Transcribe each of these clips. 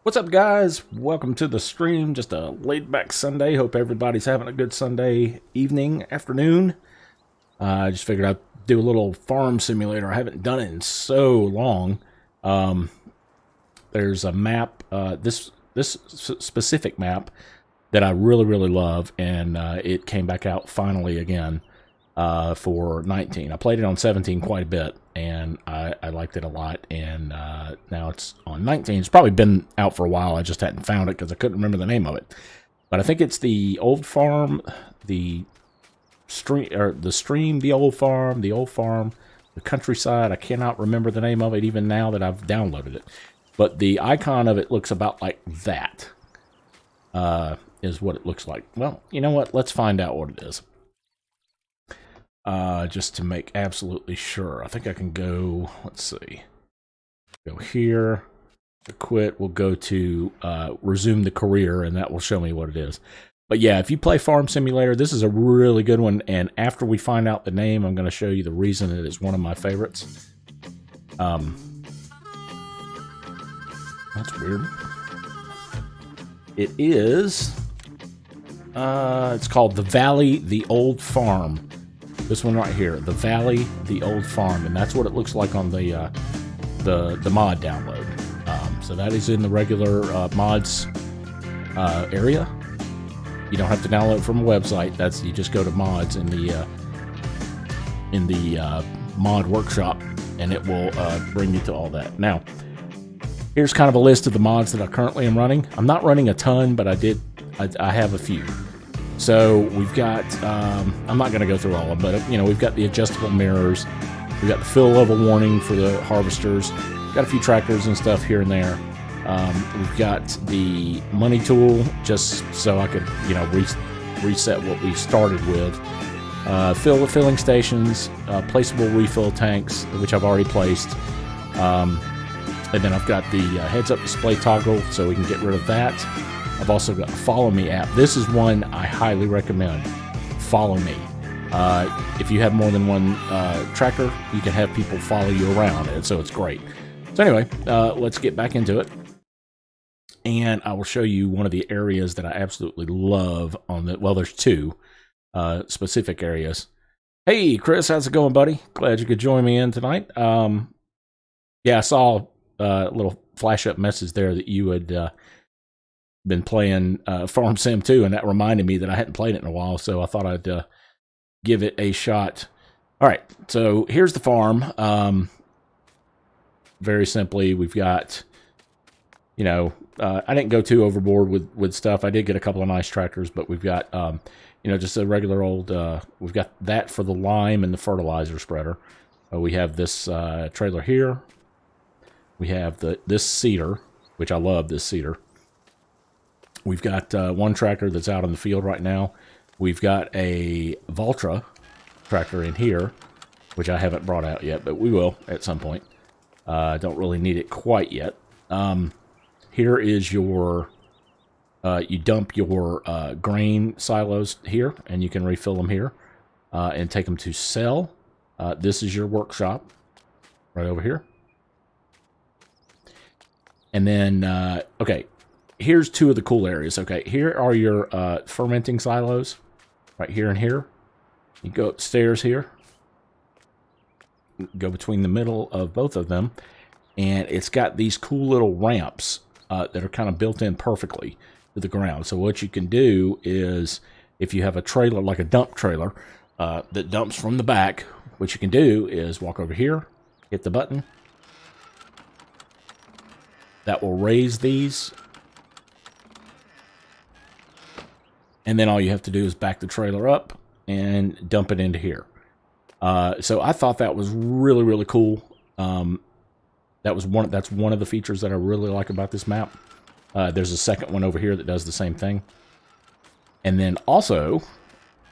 What's up, guys? Welcome to the stream. Just a laid-back Sunday. Hope everybody's having a good Sunday evening, afternoon. I just figured I'd do a little farm simulator. I haven't done it in so long. There's a map, this specific map that I really love, and it came back out finally again for 19. I played it on 17 quite a bit, and I liked it a lot, and now it's on 19. It's probably been out for a while. I just hadn't found it because I couldn't remember the name of it. But I think it's the old farm, the stream, the old farm, the countryside. I cannot remember the name of it even now that I've downloaded it. But the icon of it looks about like that, is what it looks like. Well, you know what? Let's find out what it is. Just to make absolutely sure. I think I can go, let's see. Go here, to quit. We'll go to resume the career, and that will show me what it is. But yeah, if you play Farm Simulator, this is a really good one. And after we find out the name, I'm going to show you the reason it is one of my favorites. That's weird. It is, it's called The Valley, The Old Farm. This one right here, The Valley, The Old Farm, and that's what it looks like on the mod download. So that is in the regular mods area. You don't have to download it from a website. You just go to mods in the mod workshop, and it will bring you to all that. Now, here's kind of a list of the mods that I currently am running. I'm not running a ton, but I have a few. So we've got, I'm not going to go through all of them, but we've got the adjustable mirrors, we've got the fill level warning for the harvesters, got a few tractors and stuff here and there. We've got the money tool, just so I could, reset what we started with. Filling stations, placeable refill tanks, which I've already placed. And then I've got the heads-up display toggle, so we can get rid of that. I've also got a Follow Me app. This is one I highly recommend. Follow Me. If you have more than one tractor, you can have people follow you around, and so it's great. So anyway, let's get back into it. And I will show you one of the areas that I absolutely love on the, well, there's two specific areas. Hey, Chris, how's it going, buddy? Glad you could join me in tonight. Yeah, I saw a little flash-up message there that you had been playing Farm Sim 2, and that reminded me that I hadn't played it in a while, so I thought I'd give it a shot. All right, so here's the farm. Very simply, we've got, I didn't go too overboard with stuff. I did get a couple of nice tractors, but we've got, just a regular old, we've got that for the lime and the fertilizer spreader. We have this trailer here. We have this seeder, which I love, this seeder. We've got one tractor that's out in the field right now. We've got a Valtra tractor in here, which I haven't brought out yet, but we will at some point. Don't really need it quite yet. Here is your, you dump your grain silos here, and you can refill them here and take them to sell. This is your workshop right over here. And then, okay. Here's two of the cool areas. Okay, here are your fermenting silos, right here and here. You go upstairs here, go between the middle of both of them, and it's got these cool little ramps that are kind of built in perfectly. to the ground. So what you can do is, if you have a trailer, like a dump trailer, that dumps from the back, what you can do is walk over here, hit the button. That will raise these. And then all you have to do is back the trailer up and dump it into here. So I thought that was really, really cool. That's one of the features that I really like about this map. There's a second one over here that does the same thing. And then also,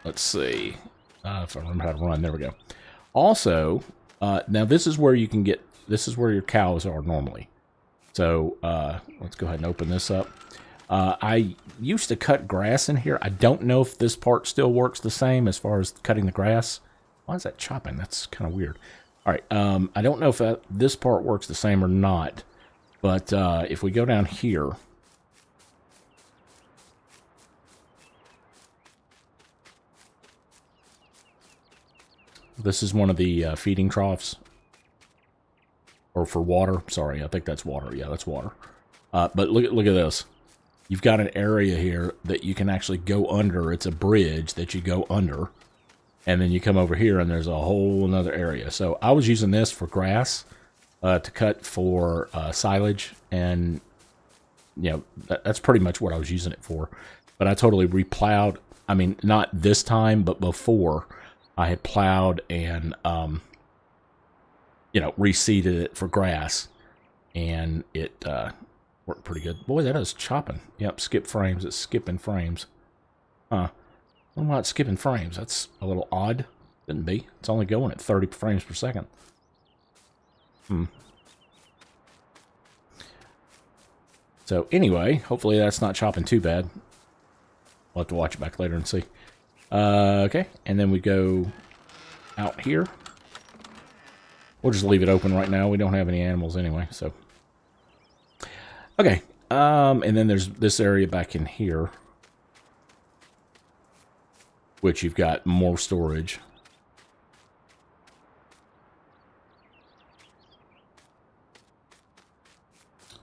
let's see if I remember how to run. There we go. Also, now this is where you can get, this is where your cows are normally. So let's go ahead and open this up. I used to cut grass in here. I don't know if this part still works the same as far as cutting the grass. Why is that chopping? That's kind of weird. All right, I don't know if this part works the same or not, but if we go down here, this is one of the feeding troughs, or for water. Sorry, I think that's water. Yeah, that's water. But look at this. You've got an area here that you can actually go under. It's a bridge that you go under. And then you come over here and there's a whole another area. So I was using this for grass to cut for silage. And, you know, that's pretty much what I was using it for. But I totally replowed. I mean, not this time, but before I had plowed and, you know, reseeded it for grass. And it worked pretty good. Boy, that is chopping. Yep, skip frames. It's skipping frames. Huh. I'm not skipping frames. That's a little odd. Shouldn't be. It's only going at 30 frames per second. So anyway, hopefully that's not chopping too bad. We'll have to watch it back later and see. Okay, and then we go out here. We'll just leave it open right now. We don't have any animals anyway, so. Okay, and then there's this area back in here, which you've got more storage.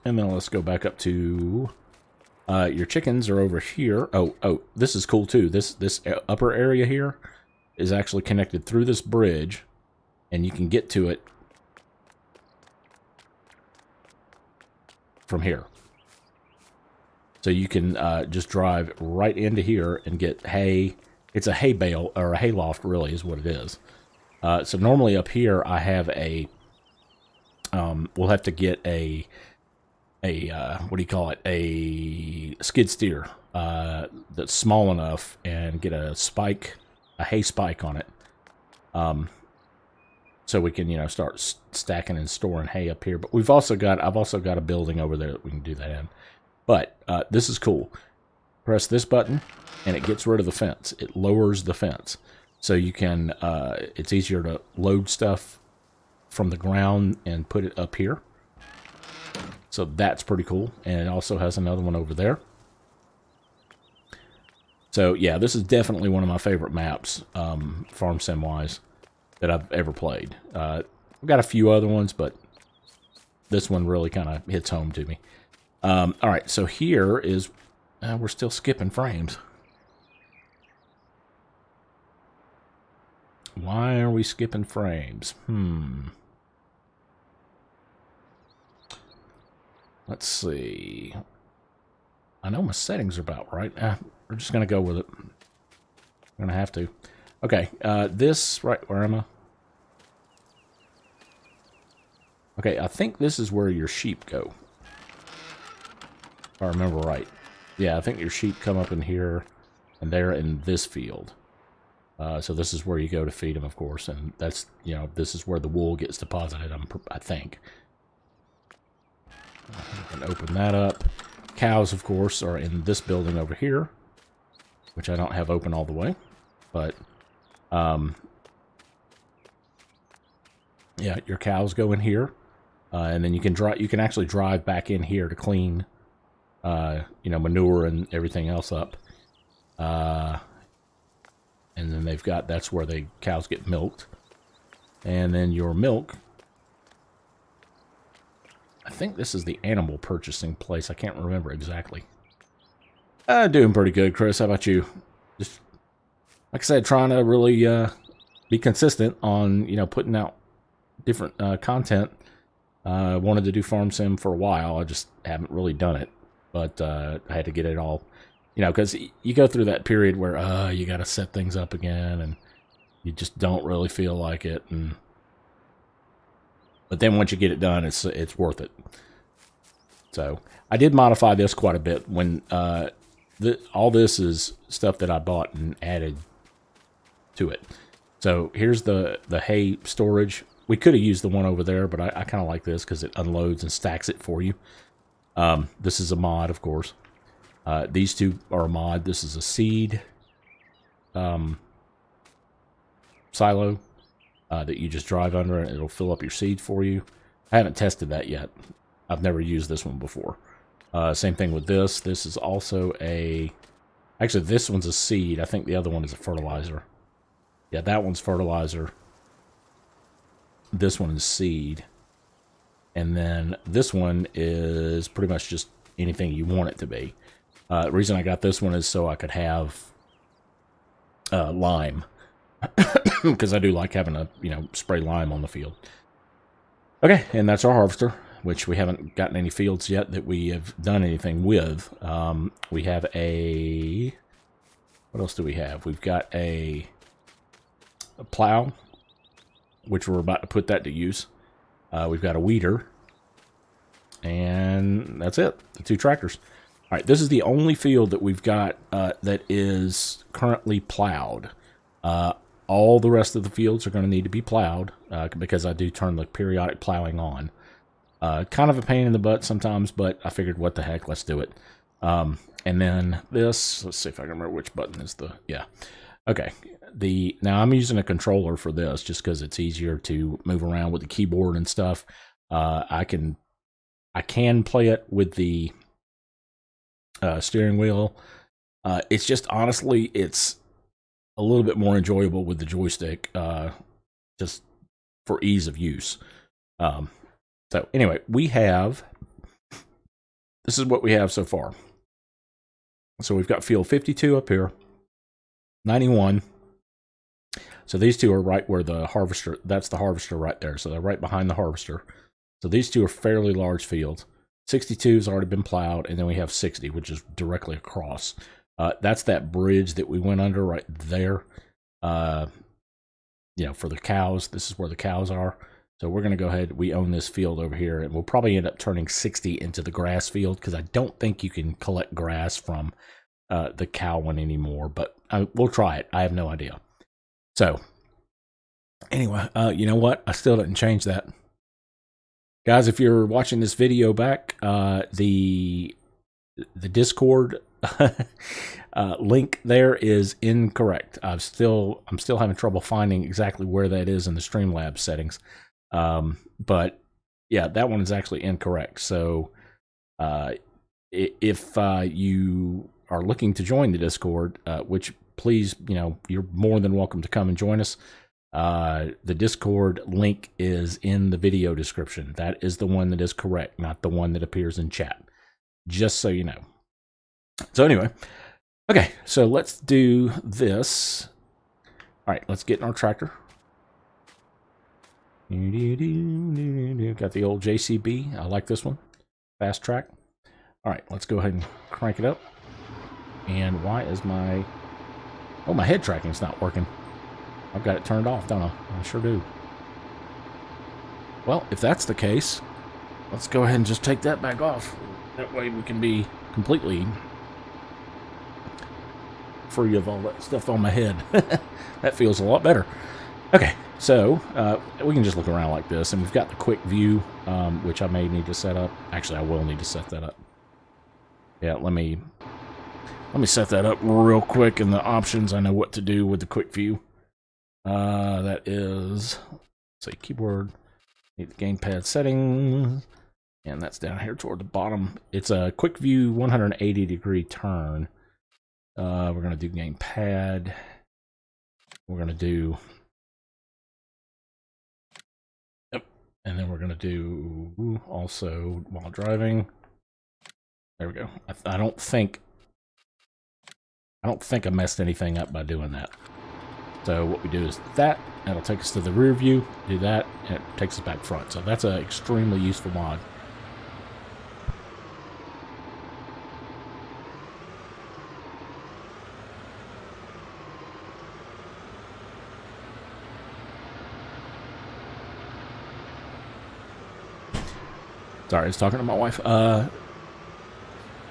And then let's go back up to your chickens are over here. Oh, this is cool too. This upper area here is actually connected through this bridge, and you can get to it from here. So you can just drive right into here and get hay. It's a hay bale, or a hay loft, really, is what it is. So normally up here, I have a, we'll have to get a what do you call it? A skid steer that's small enough and get a spike, a hay spike on it. So we can, you know, start stacking and storing hay up here. But I've also got a building over there that we can do that in. But this is cool. Press this button, and it gets rid of the fence. It lowers the fence. So you can, it's easier to load stuff from the ground and put it up here. So that's pretty cool. And it also has another one over there. So yeah, this is definitely one of my favorite maps, farm sim-wise, that I've ever played. I've got a few other ones, but this one really kind of hits home to me. All right, so here is, we're still skipping frames. Why are we skipping frames? Let's see. I know my settings are about right. We're just going to go with it. We're going to have to. Okay, this, right, where am I? Okay, I think this is where your sheep go. If I remember right. Yeah, I think your sheep come up in here, and they're in this field. So this is where you go to feed them, of course, and that's, you know, this is where the wool gets deposited, I think. I can open that up. Cows, of course, are in this building over here, which I don't have open all the way, but yeah, your cows go in here, and then you can actually drive back in here to clean, you know, manure and everything else up. And then they've got, that's where the cows get milked. And then your milk, I think this is the animal purchasing place. I can't remember exactly. Doing pretty good, Chris. How about you? Just like I said, trying to really be consistent on putting out different content. I wanted to do farm sim for a while. I just haven't really done it, but I had to get it all, because you go through that period where you got to set things up again, and you just don't really feel like it. But then once you get it done, it's worth it. So I did modify this quite a bit when all this is stuff that I bought and added to it. So here's the hay storage. We could have used the one over there, but I kind of like this because it unloads and stacks it for you. This is a mod, of course. These two are a mod. This is a seed silo that you just drive under and it'll fill up your seed for you. I haven't tested that yet. I've never used this one before. Same thing with this. This is also actually this one's a seed. I think the other one is a fertilizer. Yeah, that one's fertilizer. This one is seed. And then this one is pretty much just anything you want it to be. The reason I got this one is so I could have lime. Because I do like having a, spray lime on the field. Okay, and that's our harvester, which we haven't gotten any fields yet that we have done anything with. We have a... What else do we have? We've got a plow, which we're about to put that to use. We've got a weeder. And that's it. The 2 tractors. All right, this is the only field that we've got that is currently plowed. All the rest of the fields are going to need to be plowed because I do turn the periodic plowing on. Kind of a pain in the butt sometimes, but I figured, what the heck, let's do it. And then this, let's see if I can remember which button is the, yeah. Okay, now I'm using a controller for this just because it's easier to move around with the keyboard and stuff. I can play it with the steering wheel. It's just, honestly, it's a little bit more enjoyable with the joystick, just for ease of use. So anyway, this is what we have so far. So we've got field 52 up here, 91. So these two are right where the harvester, that's the harvester right there. So they're right behind the harvester. So these two are fairly large fields. 62 has already been plowed, and then we have 60, which is directly across. That's that bridge that we went under right there. For the cows. This is where the cows are. So we're going to go ahead. We own this field over here, and we'll probably end up turning 60 into the grass field because I don't think you can collect grass from the cow one anymore, but we'll try it. I have no idea. So anyway, you know what? I still didn't change that. Guys, if you're watching this video back, the Discord link there is incorrect. I'm still having trouble finding exactly where that is in the Streamlabs settings. But yeah, that one is actually incorrect. So if you are looking to join the Discord, which please, you're more than welcome to come and join us. The Discord link is in the video description. That is the one that is correct, not the one that appears in chat. Just so you know. So anyway, okay, so let's do this. All right, let's get in our tractor. Got the old JCB. I like this one. Fast track. All right, let's go ahead and crank it up. And why is my head tracking's not working? I've got it turned off, don't I? I sure do. Well, if that's the case, let's go ahead and just take that back off. That way we can be completely free of all that stuff on my head. That feels a lot better. Okay, so we can just look around like this, and we've got the quick view, which I may need to set up. Actually, I will need to set that up. Yeah, let me set that up real quick in the options. I know what to do with the quick view. That is, let's see, keyboard, need the gamepad settings, and that's down here toward the bottom. It's a quick view 180-degree turn. We're going to do gamepad. We're going to do, yep, and then we're going to do also while driving. There we go. I don't think I don't think I messed anything up by doing that. So what we do is that. That'll take us to the rear view. Do that, and it takes us back front. So that's an extremely useful mod. Sorry, I was talking to my wife.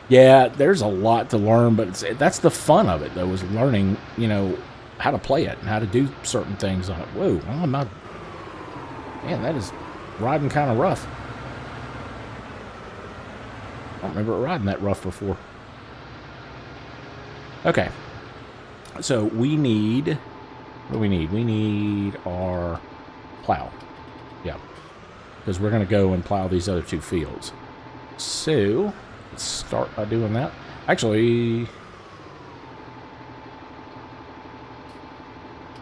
Yeah, there's a lot to learn, but that's the fun of it, though, is learning, you know, how to play it and how to do certain things on it. Whoa, I'm not... Man, that is riding kind of rough. I don't remember it riding that rough before. Okay. So we need... What do we need? We need our plow. Yeah. Because we're going to go and plow these other 2 fields. So, let's start by doing that. Actually...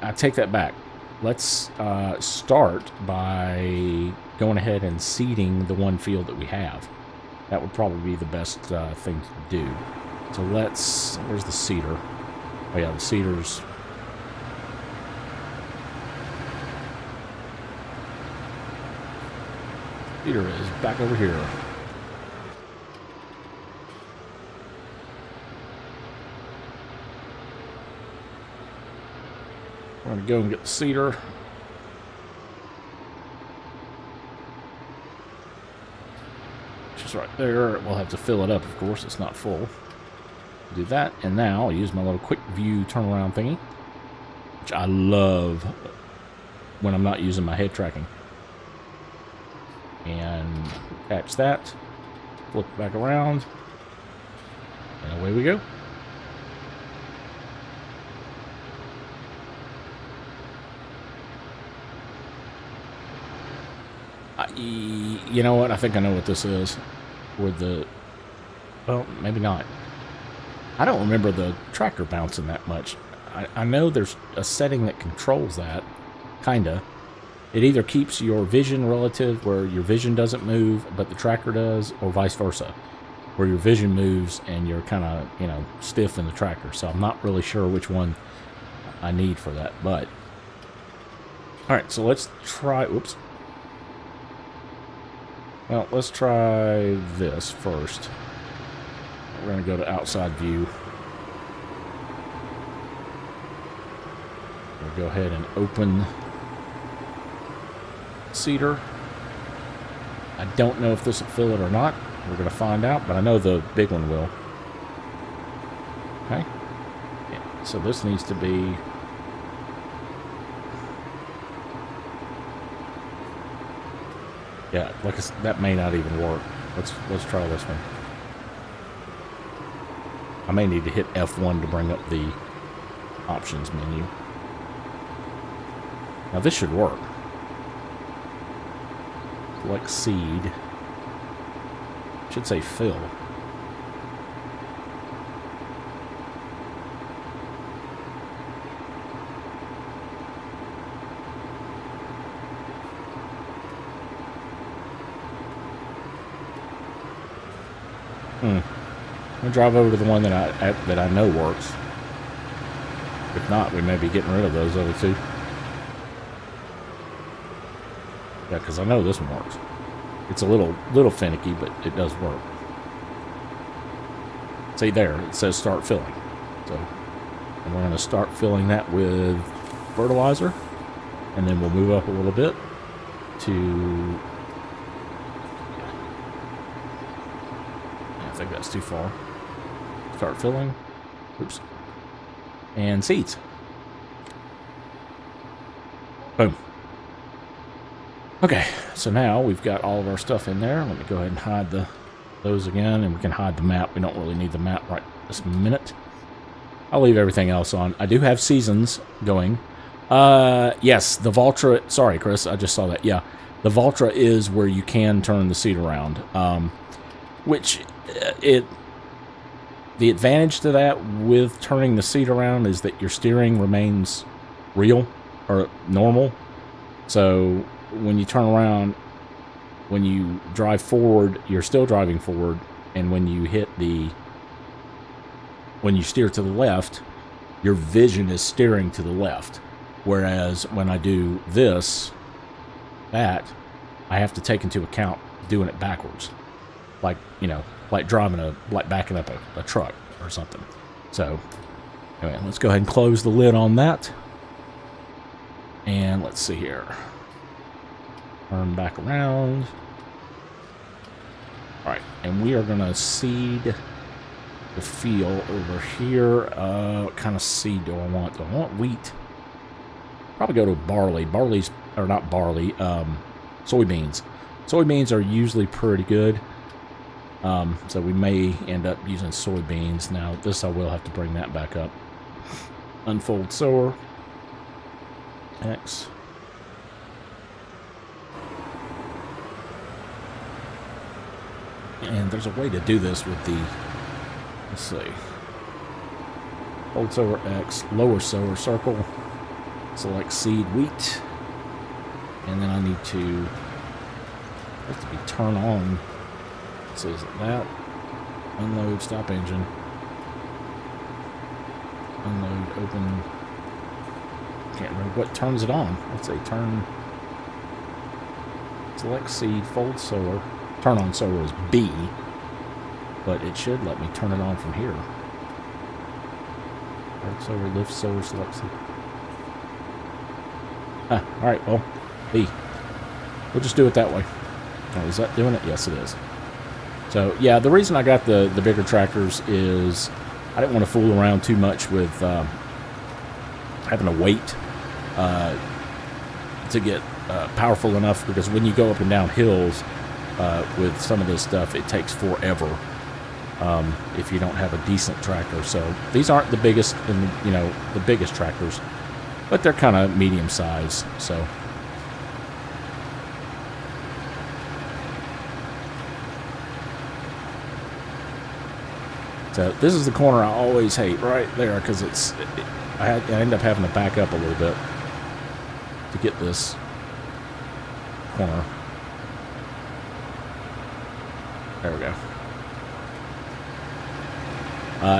I take that back. Let's start by going ahead and seeding the 1 field that we have. That would probably be the best thing to do. So let's... Where's the seeder? Oh yeah, the seeder's... Seeder is back over here. We're going to go and get the seeder. Just right there. We'll have to fill it up, of course. It's not full. Do that. And now I'll use my little quick view turnaround thingy, which I love when I'm not using my head tracking. And catch that. Flip it back around. And away we go. You know what? I think I know what this is. With the... Well, maybe not. I don't remember the tractor bouncing that much. I know there's a setting that controls that. Kinda. It either keeps your vision relative, where your vision doesn't move, but the tracker does, or vice versa. Where your vision moves and you're kind of, you know, stiff in the tracker. So I'm not really sure which one I need for that, but... Alright, so let's try... Oops. Well, let's try this first. We're going to go to outside view. We'll go ahead and open seeder. I don't know if this will fill it or not. We're going to find out, but I know the big one will. Okay. Yeah, so this needs to be... Yeah, like that may not even work. Let's try this one. I may need to hit F1 to bring up the options menu. Now this should work. Select seed. Should say fill. I'm gonna drive over to the one that I know works. If not, we may be getting rid of those other 2. Yeah, because I know this one works. It's a little finicky, but it does work. See there, it says start filling. So, and we're going to start filling that with fertilizer, and then we'll move up a little bit to... I think that's too far. Start filling. Oops. And seeds. Boom. Okay, so now we've got all of our stuff in there. Let me go ahead and hide those again, and we can hide the map. We don't really need the map right this minute. I'll leave everything else on. I do have seasons going. Yes, the Valtra... Sorry, Chris, I just saw that. Yeah, the Valtra is where you can turn the seat around. Which... The advantage to that with turning the seat around is that your steering remains real or normal. So when you turn around, when you drive forward, you're still driving forward, and when you hit the when you steer to the left, your vision is steering to the left. Whereas when I do that, I have to take into account doing it backwards. Like, you know, like driving like backing up a truck or something. So, anyway, let's go ahead and close the lid on that. And let's see here. Turn back around. Alright, and we are going to seed the field over here. What kind of seed do I want? Do I want wheat? Probably go to barley. Barley's, or not barley, soybeans. Soybeans are usually pretty good. So we may end up using soybeans. Now, this I will have to bring that back up. Unfold sower. X. And there's a way to do this with the, let's see, fold sower X, lower sower circle, select seed wheat, and then I need to, it has to be turn on. So is it that? Unload, stop engine. Unload, open. Can't remember what turns it on. Let's say turn. Select seed, fold sower. Turn on sower is B, but it should let me turn it on from here. Fold sower, lift sower, select seed. Alright, well, B. We'll just do it that way. Oh, is that doing it? Yes, it is. So, yeah, the reason I got the bigger tractors is I didn't want to fool around too much with having to wait to get powerful enough, because when you go up and down hills with some of this stuff, it takes forever if you don't have a decent tractor. So these aren't the biggest, the biggest tractors, but they're kind of medium size. So. So this is the corner I always hate, right there, because I end up having to back up a little bit to get this corner. There we go.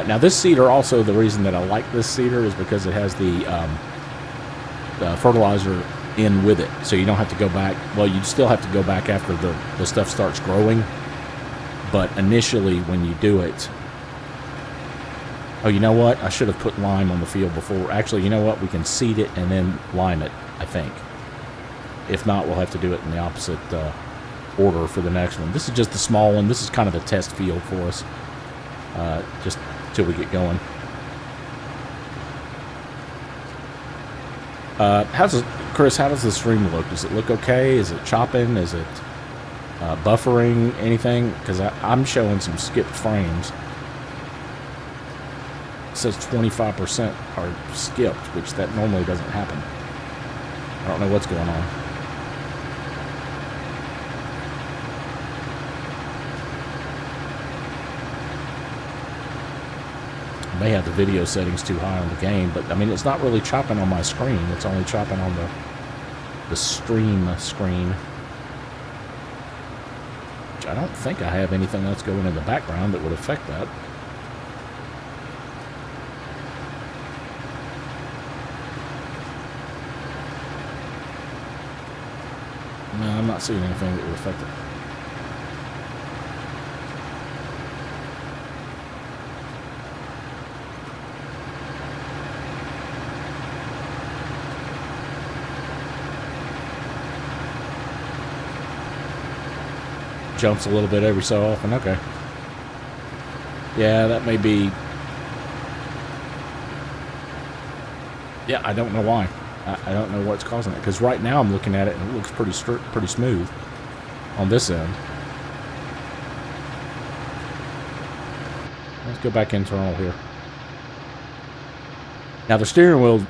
Now this seeder, also the reason that I like this seeder is because it has the fertilizer in with it, so you don't have to go back. Well, you still have to go back after the stuff starts growing, but initially when you do it. Oh, you know what? I should have put lime on the field before. Actually, you know what? We can seed it and then lime it, I think. If not, we'll have to do it in the opposite order for the next one. This is just the small one. This is kind of a test field for us, just till we get going. Chris, how does the stream look? Does it look okay? Is it chopping? Is it buffering? Anything? Because I'm showing some skipped frames. It says 25% are skipped, which that normally doesn't happen. I don't know what's going on. I may have the video settings too high on the game, but I mean, it's not really chopping on my screen. It's only chopping on the stream screen. Which I don't think I have anything else going in the background that would affect that. No, I'm not seeing anything that would affect it. Jumps a little bit every so often. Okay. Yeah, that may be. Yeah, I don't know why. I don't know what's causing it, because right now I'm looking at it and it looks pretty smooth on this end. Let's go back internal here. Now the steering wheel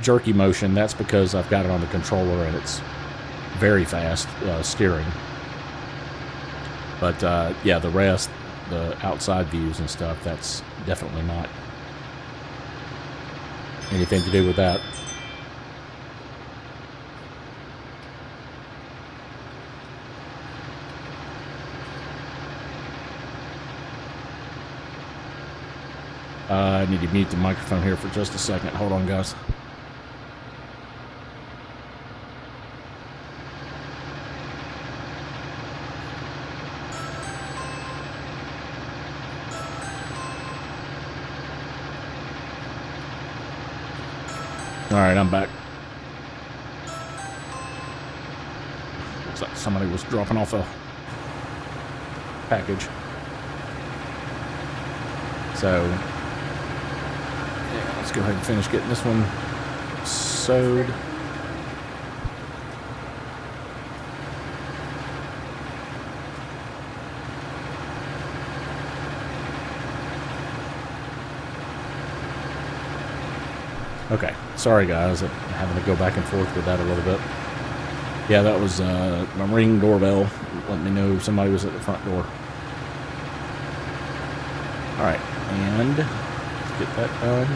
jerky motion, that's because I've got it on the controller and it's very fast steering. But yeah, the rest, the outside views and stuff, that's definitely not anything to do with that. I need to mute the microphone here for just a second. Hold on, guys. All right, I'm back. Looks like somebody was dropping off a package. So, yeah, let's go ahead and finish getting this one sewed. Okay, sorry guys, I'm having to go back and forth with that a little bit. Yeah, that was my Ring doorbell letting me know somebody was at the front door. Alright, and let's get that done.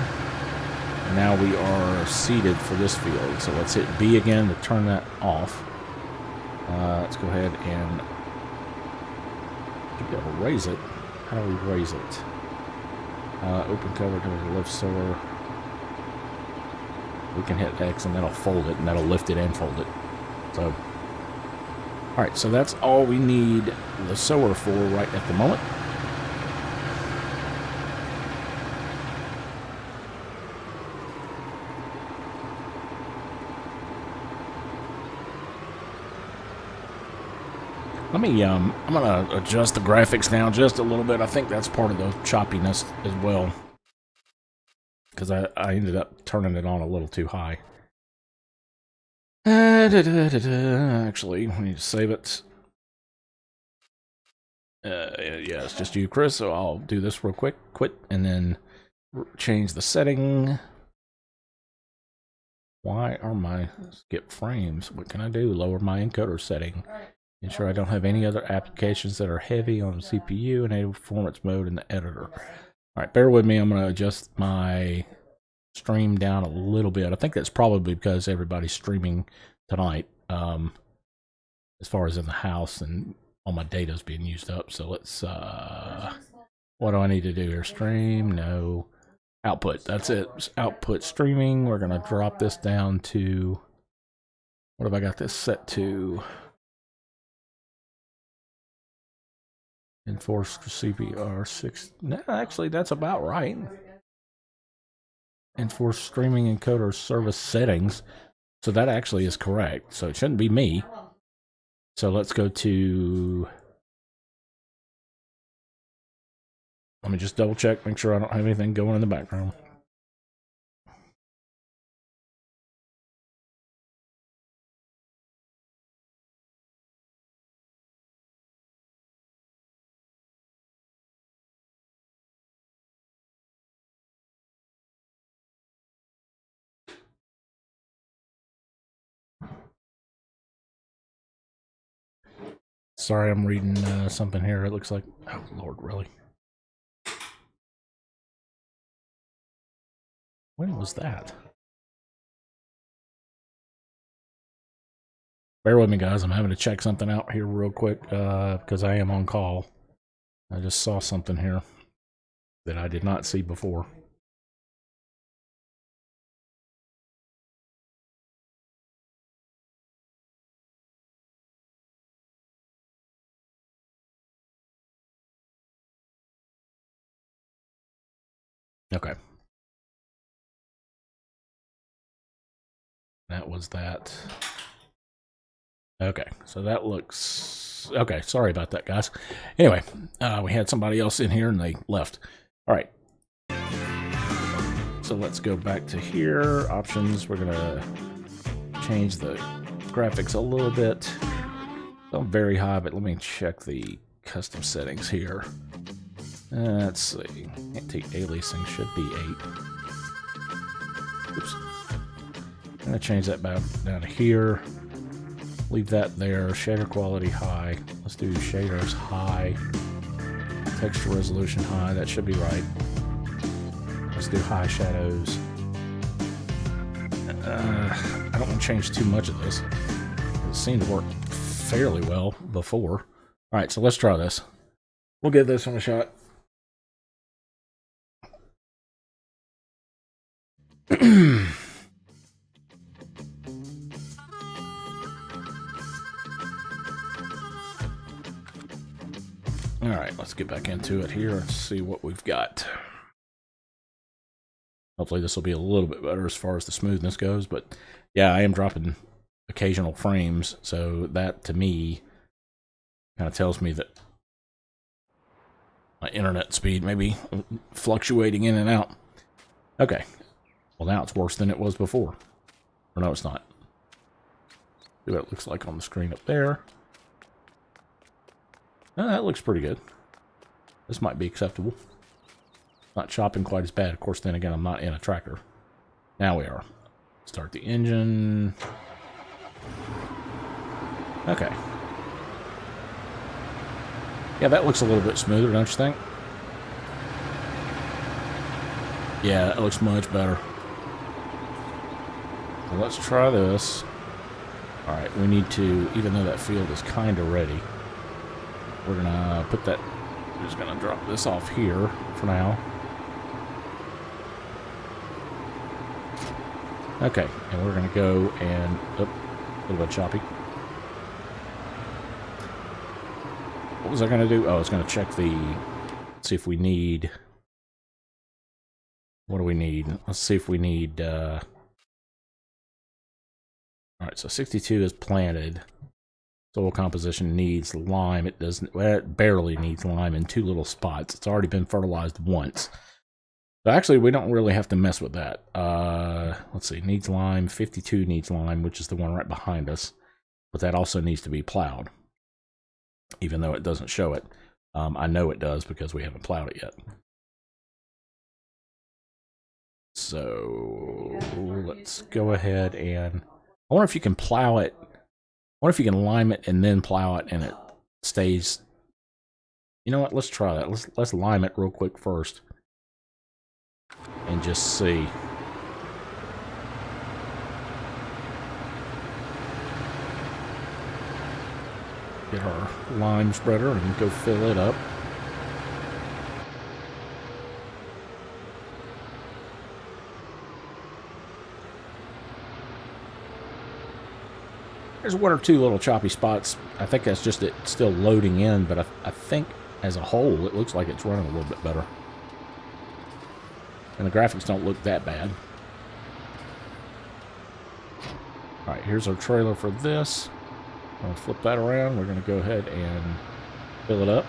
And now we are seated for this field, so let's hit B again to turn that off. Let's go ahead and be able to raise it. How do we raise it? Open cover to the lift sower. We can hit X and that'll fold it, and that'll lift it and fold it. So, alright, so that's all we need the sower for right at the moment. Let me, I'm going to adjust the graphics down just a little bit. I think that's part of the choppiness as well, because I ended up turning it on a little too high. Actually, we need to save it. Yeah, it's just you, Chris, so I'll do this real quick. Quit, and then change the setting. Why are my skip frames? What can I do? Lower my encoder setting. Ensure I don't have any other applications that are heavy on the CPU. Enable performance mode in the editor. Alright, bear with me. I'm going to adjust my stream down a little bit. I think that's probably because everybody's streaming tonight, as far as in the house, and all my data is being used up. So let's, what do I need to do here? Stream? No. Output. That's it. Output streaming. We're going to drop this down to, what have I got this set to? Enforced CPR 6. No, actually, that's about right. Enforce streaming encoder service settings. So that actually is correct. So it shouldn't be me. So let's go to... Let me just double check, make sure I don't have anything going in the background. Sorry, I'm reading something here. It looks like... Oh, Lord, really? When was that? Bear with me, guys. I'm having to check something out here real quick because I am on call. I just saw something here that I did not see before. Okay. That was that. Okay, so that looks... Okay, sorry about that, guys. Anyway, we had somebody else in here and they left. All right. So let's go back to here. Options, we're going to change the graphics a little bit. Not very high, but let me check the custom settings here. Let's see. Anti-aliasing should be 8. Oops. I'm going to change that back down to here. Leave that there. Shader quality high. Let's do shaders high. Texture resolution high. That should be right. Let's do high shadows. I don't want to change too much of this. It seemed to work fairly well before. Alright, so let's try this. We'll give this one a shot. Alright, let's get back into it here and see what we've got. Hopefully this will be a little bit better as far as the smoothness goes, but yeah, I am dropping occasional frames, so that to me kind of tells me that my internet speed may be fluctuating in and out. Okay, well now it's worse than it was before. Or no, it's not. See what it looks like on the screen up there. Oh, that looks pretty good. This might be acceptable. Not chopping quite as bad. Of course, then again, I'm not in a tractor. Now we are. Start the engine. Okay. Yeah, that looks a little bit smoother, don't you think? Yeah, that looks much better. So let's try this. Alright, we need to, even though that field is kind of ready, we're going to put that, we're just going to drop this off here for now. Okay, and we're going to go and, a little bit choppy. What was I going to do? Oh, I was going to check the, see if we need, what do we need? Let's see if we need, alright, so 62 is planted. Soil composition needs lime. It doesn't, well, it barely needs lime in 2 little spots. It's already been fertilized once. So actually, we don't really have to mess with that. Let's see, needs lime. 52 needs lime, which is the one right behind us. But that also needs to be plowed, even though it doesn't show it. I know it does because we haven't plowed it yet. So let's go ahead and, I wonder if you can plow it. I wonder if you can lime it and then plow it and it stays. You know what? Let's try that. Let's lime it real quick first and just see. Get our lime spreader and go fill it up. There's 1 or 2 little choppy spots. I think that's just it still loading in, but I think as a whole, it looks like it's running a little bit better. And the graphics don't look that bad. Alright, here's our trailer for this. I'm going to flip that around. We're going to go ahead and fill it up.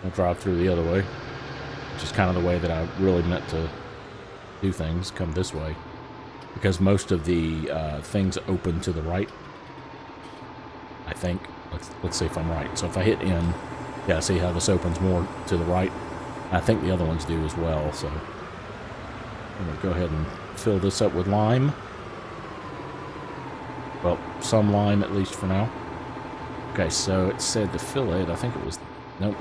I'll drive through the other way, which is kind of the way that I really meant to do things, come this way, because most of the things open to the right, I think. Let's see if I'm right. So if I hit N, yeah, see how this opens more to the right? I think the other ones do as well, so I'm going to go ahead and fill this up with lime. Well, some lime at least for now. Okay, so it said to fill it, I think it was, nope.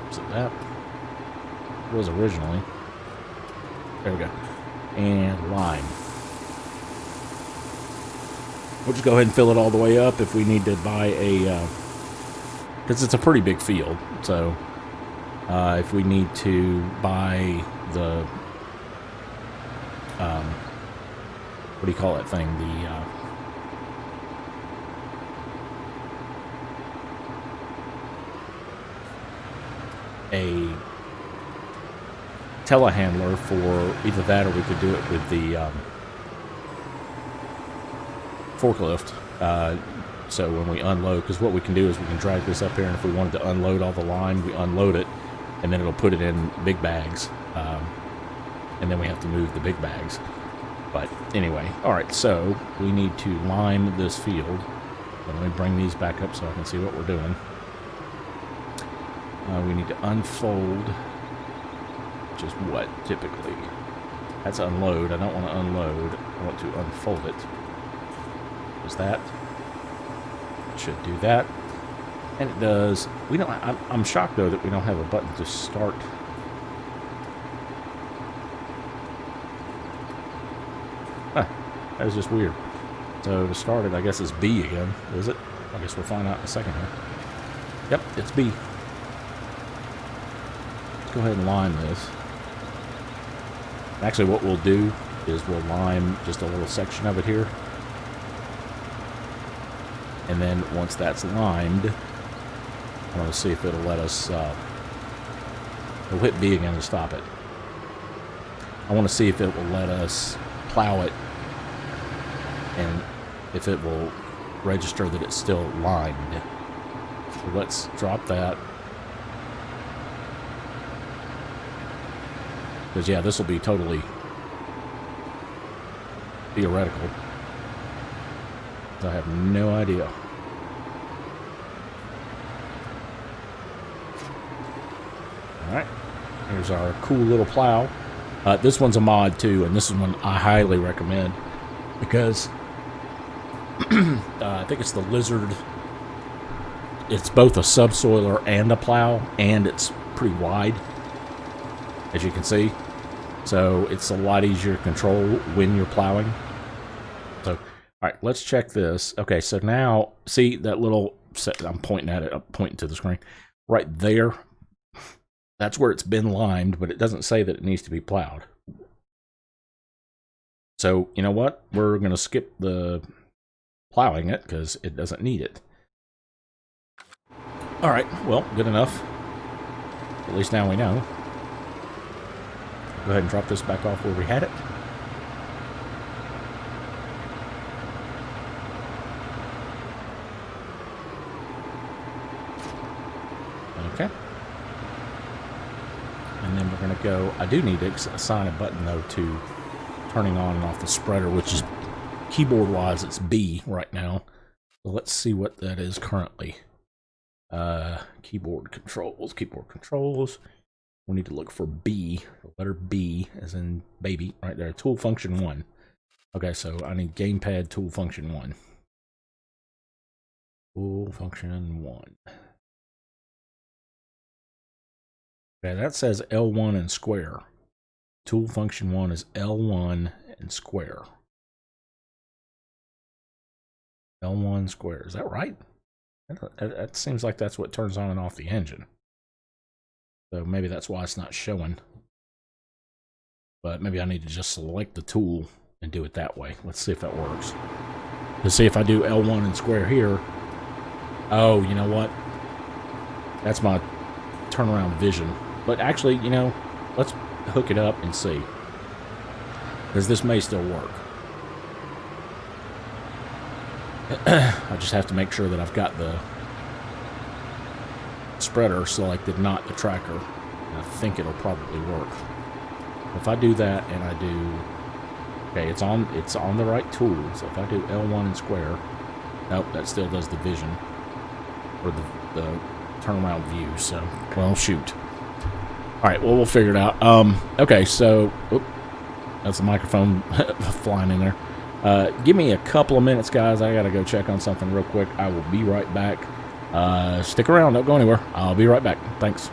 Was it that? It was originally. There we go. And lime. We'll just go ahead and fill it all the way up if we need to buy a, because it's a pretty big field, so if we need to buy the, what do you call that thing? The, a telehandler for either that or we could do it with the forklift. So when we unload, because what we can do is we can drag this up here, and if we wanted to unload all the lime, we unload it, and then it'll put it in big bags, and then we have to move the big bags. But anyway, alright, so we need to lime this field. Let me bring these back up so I can see what we're doing. We need to unfold, which is what, typically? That's unload. I don't want to unload. I want to unfold it. Does that? It should do that. And it does. We don't. I'm shocked, though, that we don't have a button to start. That was just weird. So to start it, I guess it's B again. Is it? I guess we'll find out in a second here. Yep, it's B. Let's go ahead and line this. Actually, what we'll do is we'll line just a little section of it here. And then once that's lined, I'm going to see if it'll let us... we'll hit B again to stop it. I want to see if it will let us plow it and if it will register that it's still lined. So let's drop that. Because, yeah, this will be totally theoretical. I have no idea. Alright, here's our cool little plow. This one's a mod too, and this is one I highly recommend because I think it's the Lizard. It's both a subsoiler and a plow, and it's pretty wide, as you can see. So it's a lot easier to control when you're plowing. So, all right, let's check this. Okay, so now, see that little set, I'm pointing at it, I'm pointing to the screen. Right there, that's where it's been limed, but it doesn't say that it needs to be plowed. So, you know what? We're going to skip the plowing it because it doesn't need it. All right, well, good enough. At least now we know. Go ahead and drop this back off where we had it. Okay. And then we're going to go, I do need to assign a button though to turning on and off the spreader, which is keyboard wise, it's B right now. So let's see what that is currently. Keyboard controls. We need to look for B, the letter B as in baby, right there. Tool function 1. Okay, so I need gamepad tool function 1. Tool function 1. Okay, that says L1 and square. Tool function 1 is L1 and square. L1 square. Is that right? That seems like that's what turns on and off the engine. So maybe that's why it's not showing. But maybe I need to just select the tool and do it that way. Let's see if that works. Let's see if I do L1 and square here. Oh, you know what? That's my turnaround vision. But actually, you know, let's hook it up and see. Because this may still work. I just have to make sure that I've got the spreader selected, not the tracker. And I think it'll probably work. If I do that and I do... Okay, it's on the right tool. So if I do L1 and square... Nope, that still does the vision. Or the turnaround view, so... Well, shoot. Alright, well, we'll figure it out. Okay, so... Oop, that's the microphone flying in there. Give me a couple of minutes, guys. I gotta go check on something real quick. I will be right back. Stick around. Don't go anywhere. I'll be right back. Thanks.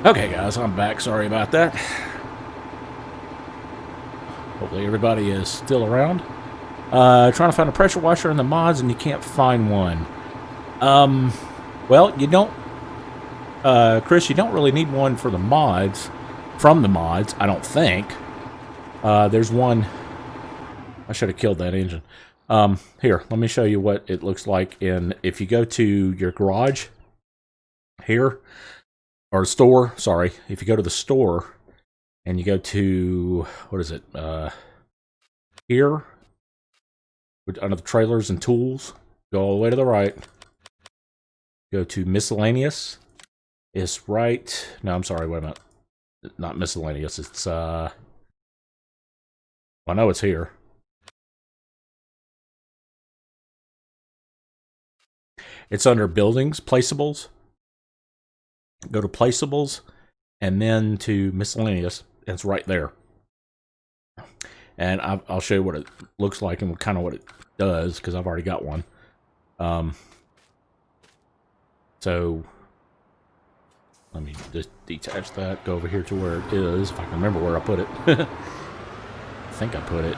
Okay, guys, I'm back. Sorry about that. Hopefully everybody is still around. Trying to find a pressure washer in the mods, and you can't find one. Well, you don't, Chris, you don't really need one for the mods, from the mods, I don't think. There's one. I should have killed that engine. Here, let me show you what it looks like if you go to your garage here, or store, sorry, if you go to the store and you go to, what is it, here, under the trailers and tools, go all the way to the right, go to miscellaneous, it's right, no, I'm sorry, wait a minute, not miscellaneous, it's, I know it's here. It's under buildings, placeables. Go to placeables and then to miscellaneous. It's right there. And I'll show you what it looks like and kind of what it does because I've already got one. So let me just detach that, go over here to where it is, if I can remember where I put it. I think I put it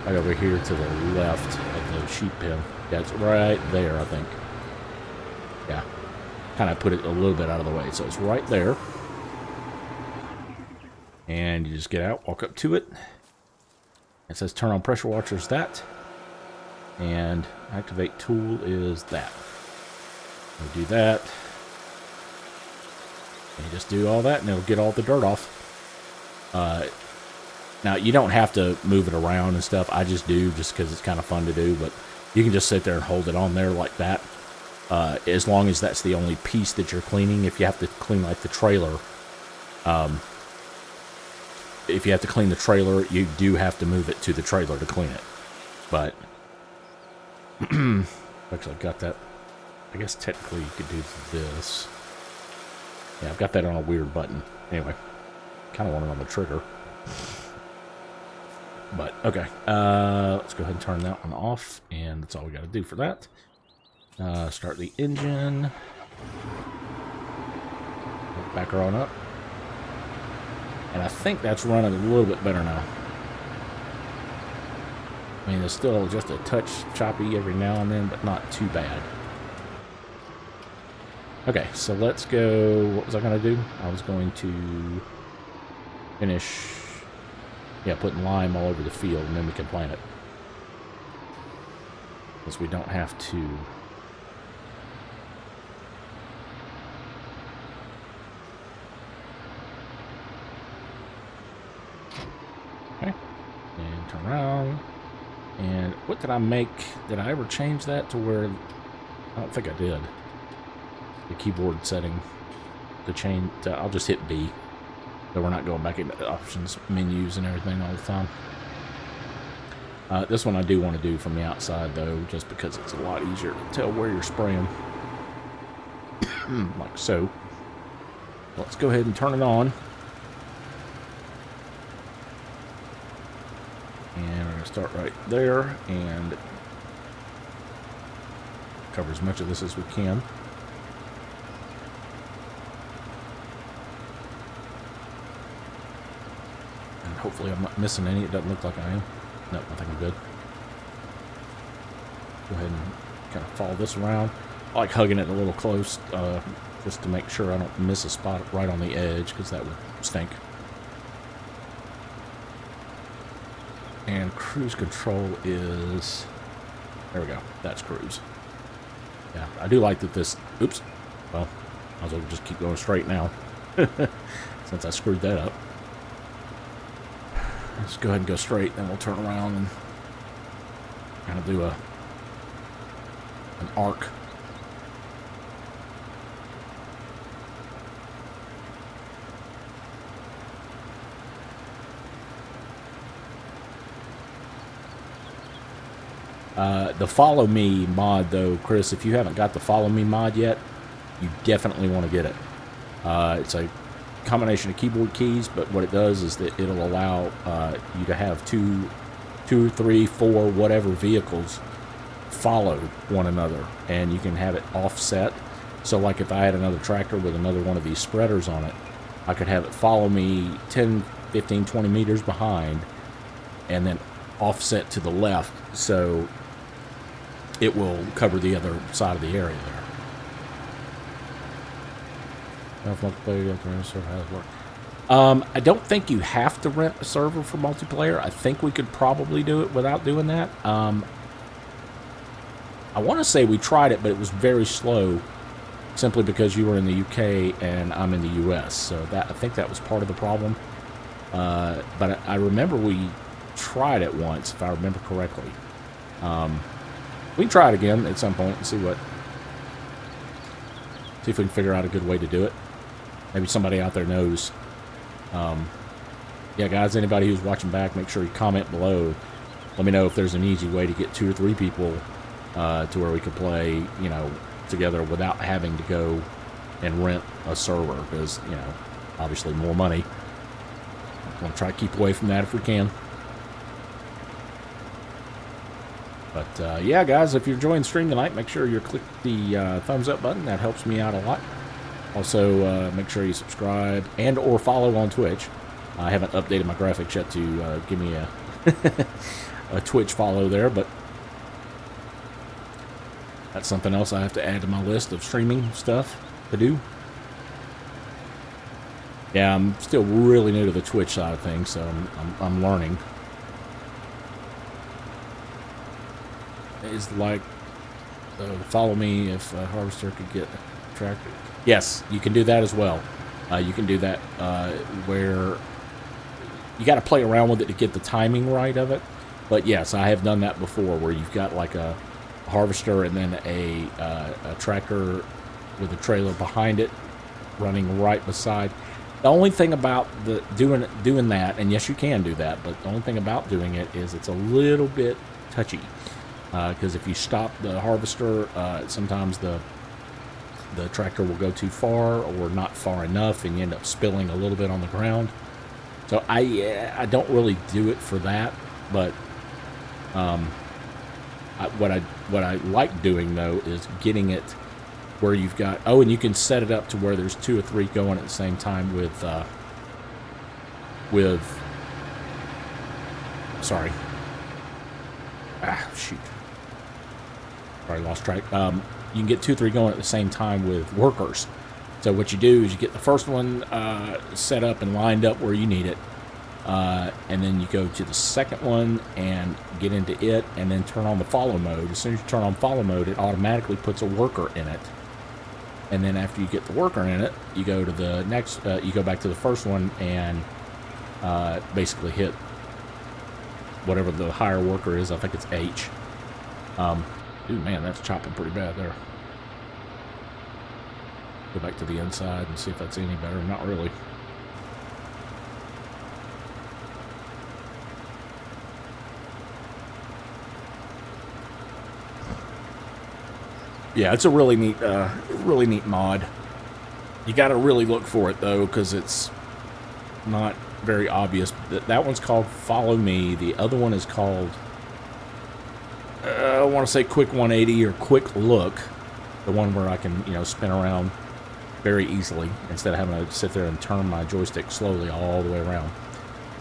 right over here to the left of the sheet pin. Yeah, it's right there, I think. Yeah. Kind of put it a little bit out of the way. So it's right there. And you just get out, walk up to it. It says turn on pressure washer is that. And activate tool is that. You do that. And you just do all that and it'll get all the dirt off. Now, you don't have to move it around and stuff. I just do just because it's kind of fun to do. But you can just sit there and hold it on there like that. As long as that's the only piece that you're cleaning. If you have to clean like the trailer, if you have to clean the trailer, you do have to move it to the trailer to clean it. But actually, I've got that. I guess technically you could do this. Yeah, I've got that on a weird button. Anyway, kind of want it on the trigger. But okay, let's go ahead and turn that one off, and that's all we got to do for that. Start the engine. Back her on up. And I think that's running a little bit better now. I mean, it's still just a touch choppy every now and then, but not too bad. Okay, so let's go. What was I going to do? I was going to finish, putting lime all over the field, and then we can plant it. Because we don't have to. Okay, and turn around. And what did I make? Did I ever change that to where? I don't think I did. The keyboard setting to change. I'll just hit B. So we're not going back into the options, menus, and everything all the time. This one I do want to do from the outside though, just because it's a lot easier to tell where you're spraying. Like so. Let's go ahead and turn it on. And we're going to start right there and cover as much of this as we can. And hopefully I'm not missing any. It doesn't look like I am. Nope, I think I'm good. Go ahead and kind of follow this around. I like hugging it a little close just to make sure I don't miss a spot right on the edge because that would stink. And cruise control is, there we go, that's cruise. Yeah, I do like that this, oops, well, might as well just keep going straight now, since I screwed that up. Let's go ahead and go straight, then we'll turn around and kind of do an arc. The Follow Me mod, though, Chris, if you haven't got the Follow Me mod yet, you definitely want to get it. It's a combination of keyboard keys, but what it does is that it'll allow you to have two, 3, 4, whatever vehicles follow one another, and you can have it offset So like if I had another tractor with another one of these spreaders on it, I could have it follow me 10, 15, 20 meters behind and then offset to the left so it will cover the other side of the area there. I don't think you have to rent a server for multiplayer. I think we could probably do it without doing that. I want to say we tried it, but it was very slow simply because you were in the UK and I'm in the US. So that I think that was part of the problem. But I remember we tried it once, if I remember correctly. We can try it again at some point and see if we can figure out a good way to do it. Maybe somebody out there knows. Yeah, guys, anybody who's watching back, make sure you comment below. Let me know if there's an easy way to get 2 or 3 people to where we could play, you know, together without having to go and rent a server, because, you know, obviously more money. I'm going to try to keep away from that if we can. But, yeah, guys, if you're enjoying the stream tonight, make sure you click the thumbs up button. That helps me out a lot. Also, make sure you subscribe and or follow on Twitch. I haven't updated my graphics yet to give me a, a Twitch follow there, but that's something else I have to add to my list of streaming stuff to do. Yeah, I'm still really new to the Twitch side of things, so I'm learning. It's like, follow me if a harvester could get a tractor. Yes, you can do that as well. You can do that where you got to play around with it to get the timing right of it. But yes, I have done that before, where you've got like a harvester and then a tractor with a trailer behind it running right beside. The only thing about doing that, and yes, you can do that, but the only thing about doing it is it's a little bit touchy, because if you stop the harvester, sometimes the tractor will go too far or not far enough, and you end up spilling a little bit on the ground. So I don't really do it for that, but what I like doing though is getting it where you've got, oh, and you can set it up to where there's 2 or 3 going at the same time with sorry, shoot, sorry, lost track. You can get 2 or 3 going at the same time with workers. So what you do is you get the first one set up and lined up where you need it, and then you go to the second one and get into it, and then turn on the follow mode. As soon as you turn on follow mode, it automatically puts a worker in it. And then after you get the worker in it, you go to the next. You go back to the first one and basically hit whatever the higher worker is. I think it's H. Dude, man, that's chopping pretty bad there. Go back to the inside and see if that's any better. Not really. Yeah, it's a really neat mod. You got to really look for it though, because it's not very obvious. That one's called Follow Me. The other one is called, I want to say Quick 180 or Quick Look. The one where I can, you know, spin around very easily instead of having to sit there and turn my joystick slowly all the way around.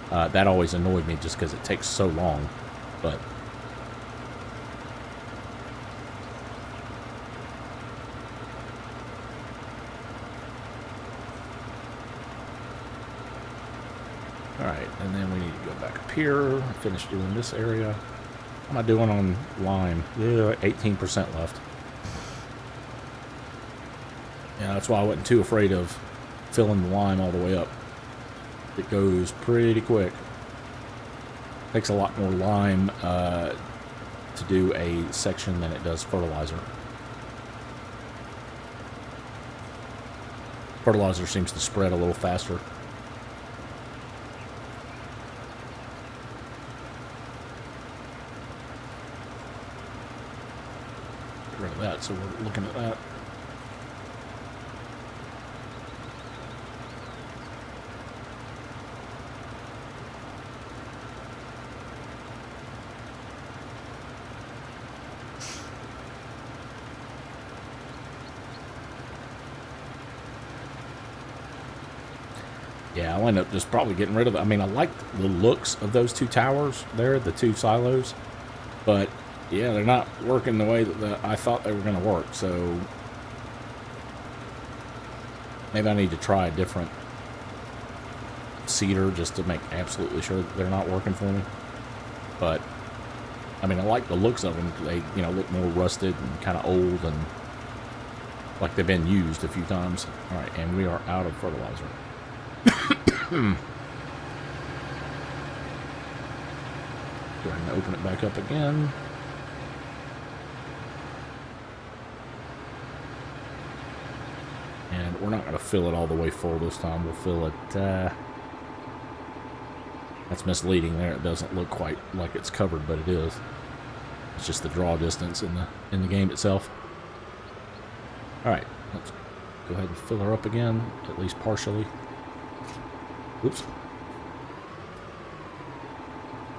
That always annoyed me just because it takes so long. But alright, and then we need to go back up here, finish doing this area. How am I doing on lime? Yeah, 18% left. Yeah, that's why I wasn't too afraid of filling the lime all the way up. It goes pretty quick. Takes a lot more lime to do a section than it does fertilizer. Fertilizer seems to spread a little faster. Get rid of that, so we're looking at that. Yeah, I'll end up just probably getting rid of it. I mean, I like the looks of those two towers there, the two silos. But, yeah, they're not working the way that I thought they were going to work. So, maybe I need to try a different seeder just to make absolutely sure that they're not working for me. But, I mean, I like the looks of them. They, you know, look more rusted and kind of old and like they've been used a few times. All right, and we are out of fertilizer. Go ahead and open it back up again. And we're not going to fill it all the way full this time. We'll fill it... that's misleading there. It doesn't look quite like it's covered, but it is. It's just the draw distance in the game itself. All right, let's go ahead and fill her up again, at least partially. Oops.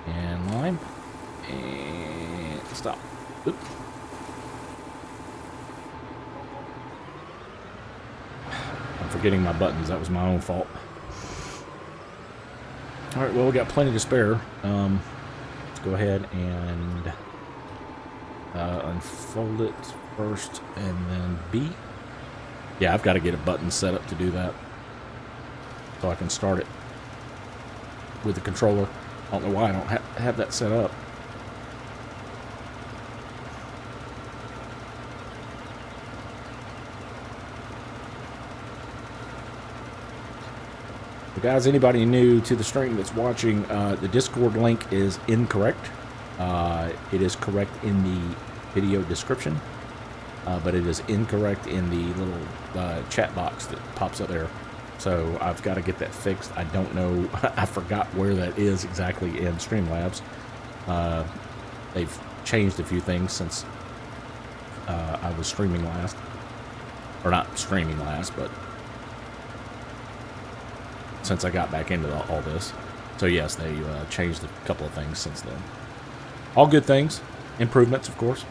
And lime. And stop. Oop. I'm forgetting my buttons. That was my own fault. All right, well, we got plenty to spare. Let's go ahead and unfold it first and then B. Yeah, I've got to get a button set up to do that so I can start it with the controller. I don't know why I don't have that set up. But guys, anybody new to the stream that's watching, the Discord link is incorrect. It is correct in the video description, but it is incorrect in the little chat box that pops up there. So I've got to get that fixed. I don't know. I forgot where that is exactly in Streamlabs. They've changed a few things since I was streaming last. Or not streaming last, but since I got back into all this. So yes, they changed a couple of things since then. All good things. Improvements, of course.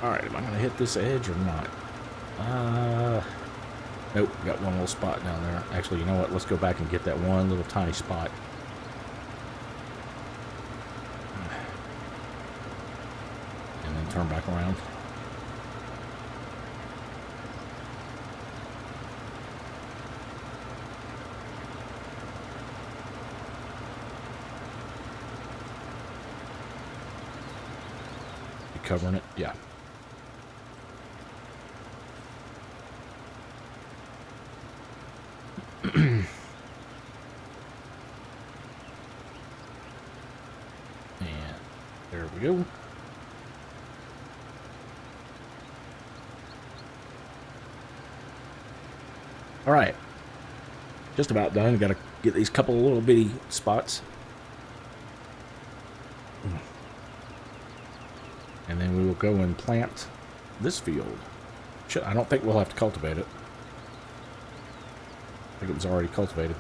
Alright, am I going to hit this edge or not? Nope, got one little spot down there. Actually, you know what? Let's go back and get that one little tiny spot. And then turn back around. You covering it? Yeah. And there we go. All right, just about done. Got to get these couple of little bitty spots, and then we will go and plant this field. I don't think we'll have to cultivate it. I think it was already cultivated.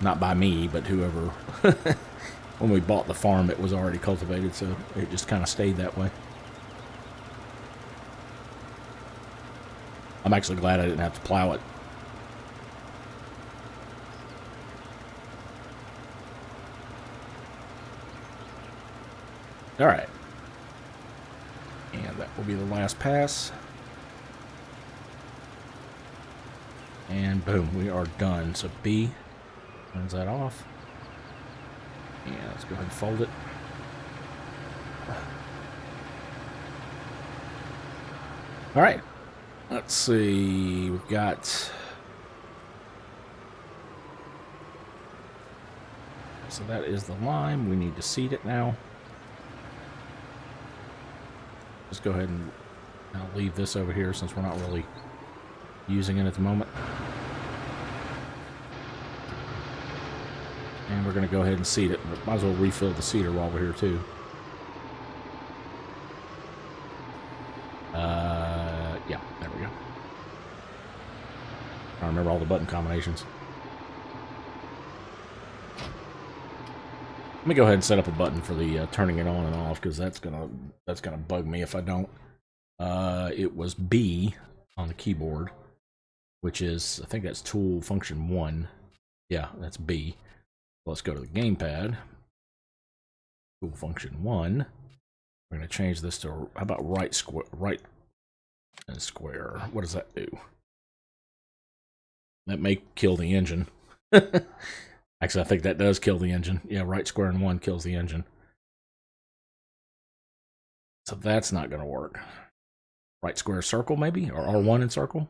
Not by me, but whoever. When we bought the farm, it was already cultivated, so it just kind of stayed that way. I'm actually glad I didn't have to plow it. All right. And that will be the last pass. And boom, we are done. So B turns that off. And let's go ahead and fold it. All right. Let's see. We've got... So that is the lime. We need to seed it now. Just go ahead and I'll leave this over here since we're not really using it at the moment. And we're going to go ahead and seed it. Might as well refill the seeder while we're here too. Yeah, there we go. I remember all the button combinations. me go ahead and set up a button for the turning it on and off, because that's gonna bug me if I don't. It was B on the keyboard, which is, I think that's tool function 1. Yeah, that's B. Let's go to the gamepad. Tool function 1. We're going to change this to, how about right and square? What does that do? That may kill the engine. Actually, I think that does kill the engine. Yeah, right, square, and 1 kills the engine. So that's not going to work. Right, square, circle, maybe? Or R1 and circle?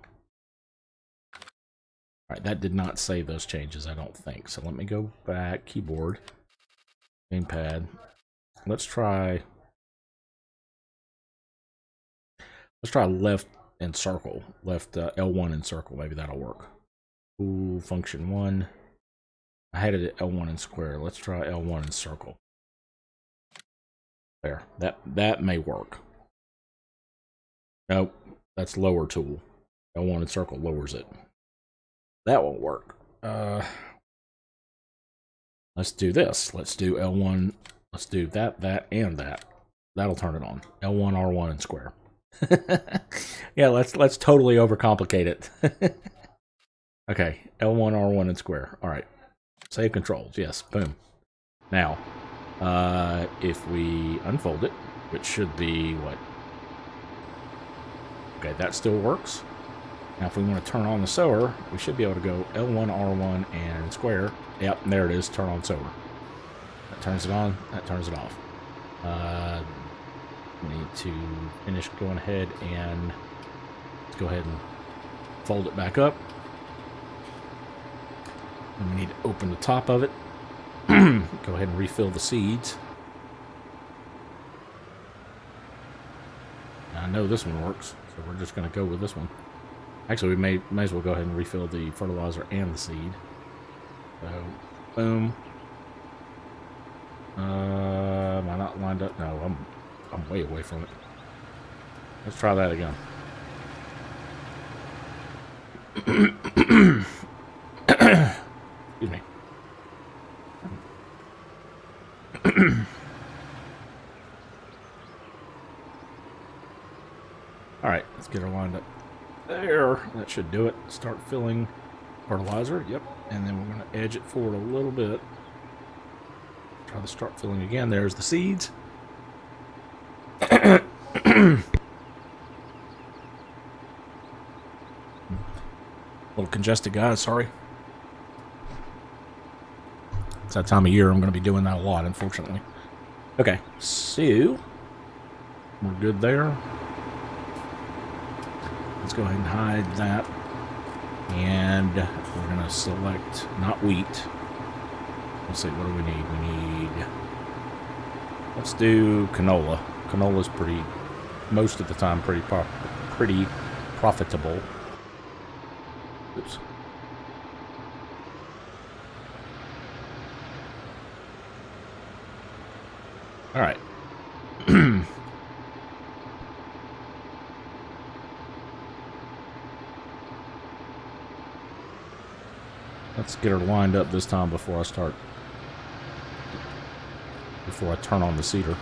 Alright, that did not save those changes, I don't think. So let me go back, keyboard, gamepad. Let's try left and circle. Left L1 and circle, maybe that'll work. Ooh, function 1. I had it at L1 and square. Let's try L1 and circle. There. That may work. Nope. That's lower tool. L1 and circle lowers it. That won't work. Let's do this. Let's do L1. Let's do that, and that. That'll turn it on. L1, R1, and square. Yeah, let's totally overcomplicate it. Okay, L1, R1, and square. All right. Save controls. Yes. Boom. Now, if we unfold it, which should be what? Okay, that still works. Now, if we want to turn on the sewer, we should be able to go L1, R1, and square. Yep, there it is. Turn on sewer. That turns it on. That turns it off. We need to finish going ahead and let's go ahead and fold it back up. And we need to open the top of it. Go ahead and refill the seeds. Now, I know this one works, so we're just going to go with this one. Actually, we may as well go ahead and refill the fertilizer and the seed. So, boom. Am I not lined up? No, I'm way away from it. Let's try that again. Excuse me. All right, let's get her lined up. There, that should do it. Start filling fertilizer. Yep, and then we're going to edge it forward a little bit. Try to start filling again. There's the seeds. Little congested, guys. Sorry. It's that time of year. I'm going to be doing that a lot, unfortunately. Okay, so we're good there. Let's go ahead and hide that. And we're going to select not wheat. Let's see, what do we need? We need, let's do canola. Canola's pretty, most of the time, pretty profitable. Oops. All right. Let's get her lined up this time before I turn on the seeder.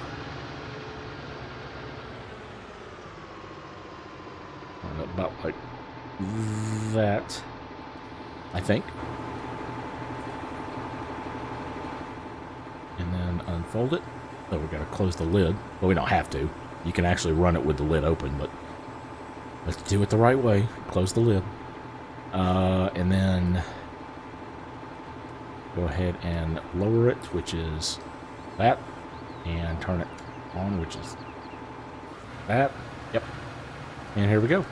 About like that, I think. And then unfold it. Oh, we gotta close the lid. Well, we don't have to. You can actually run it with the lid open, but let's do it the right way. Close the lid. And then go ahead and lower it, which is that, and turn it on, which is that. Yep. And here we go.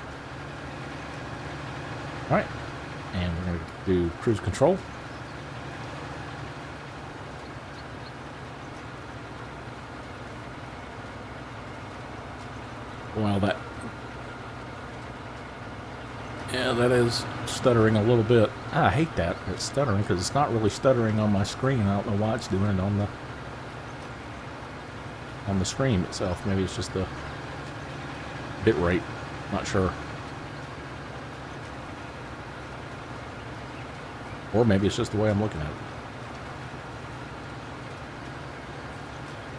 All right. And we're going to do cruise control. Well, that is stuttering a little bit. I hate that. It's stuttering because it's not really stuttering on my screen. I don't know why it's doing it on the screen itself. Maybe it's just the bit rate. Not sure. Or maybe it's just the way I'm looking at it.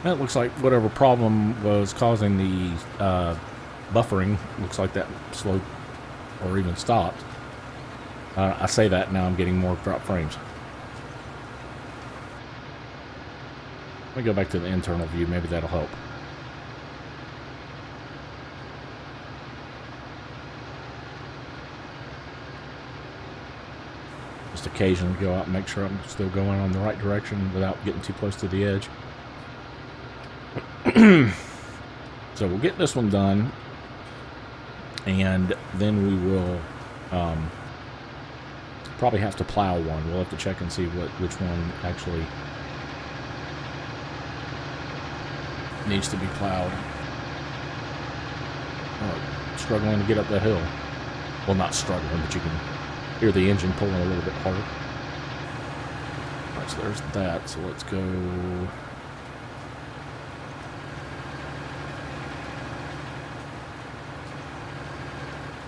It looks like whatever problem was causing the buffering, looks like that slowed or even stopped. I say that, now I'm getting more drop frames. Let me go back to the internal view, maybe that'll help. Just occasionally go out and make sure I'm still going on the right direction without getting too close to the edge. So we'll get this one done, and then we will probably have to plow one. We'll have to check and see which one actually needs to be plowed. Struggling to get up that hill. Well, not struggling, but you can hear the engine pulling a little bit harder. Alright, so there's that. So let's go.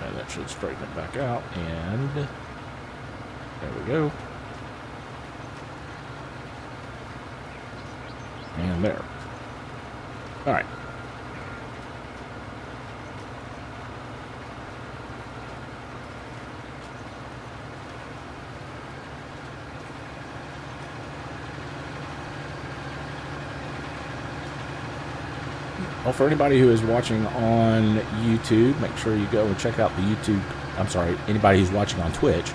Okay, that should straighten it back out, and there we go. And there. Alright. Well, for anybody who is watching on YouTube, make sure you go and check out the YouTube. I'm sorry, anybody who's watching on Twitch,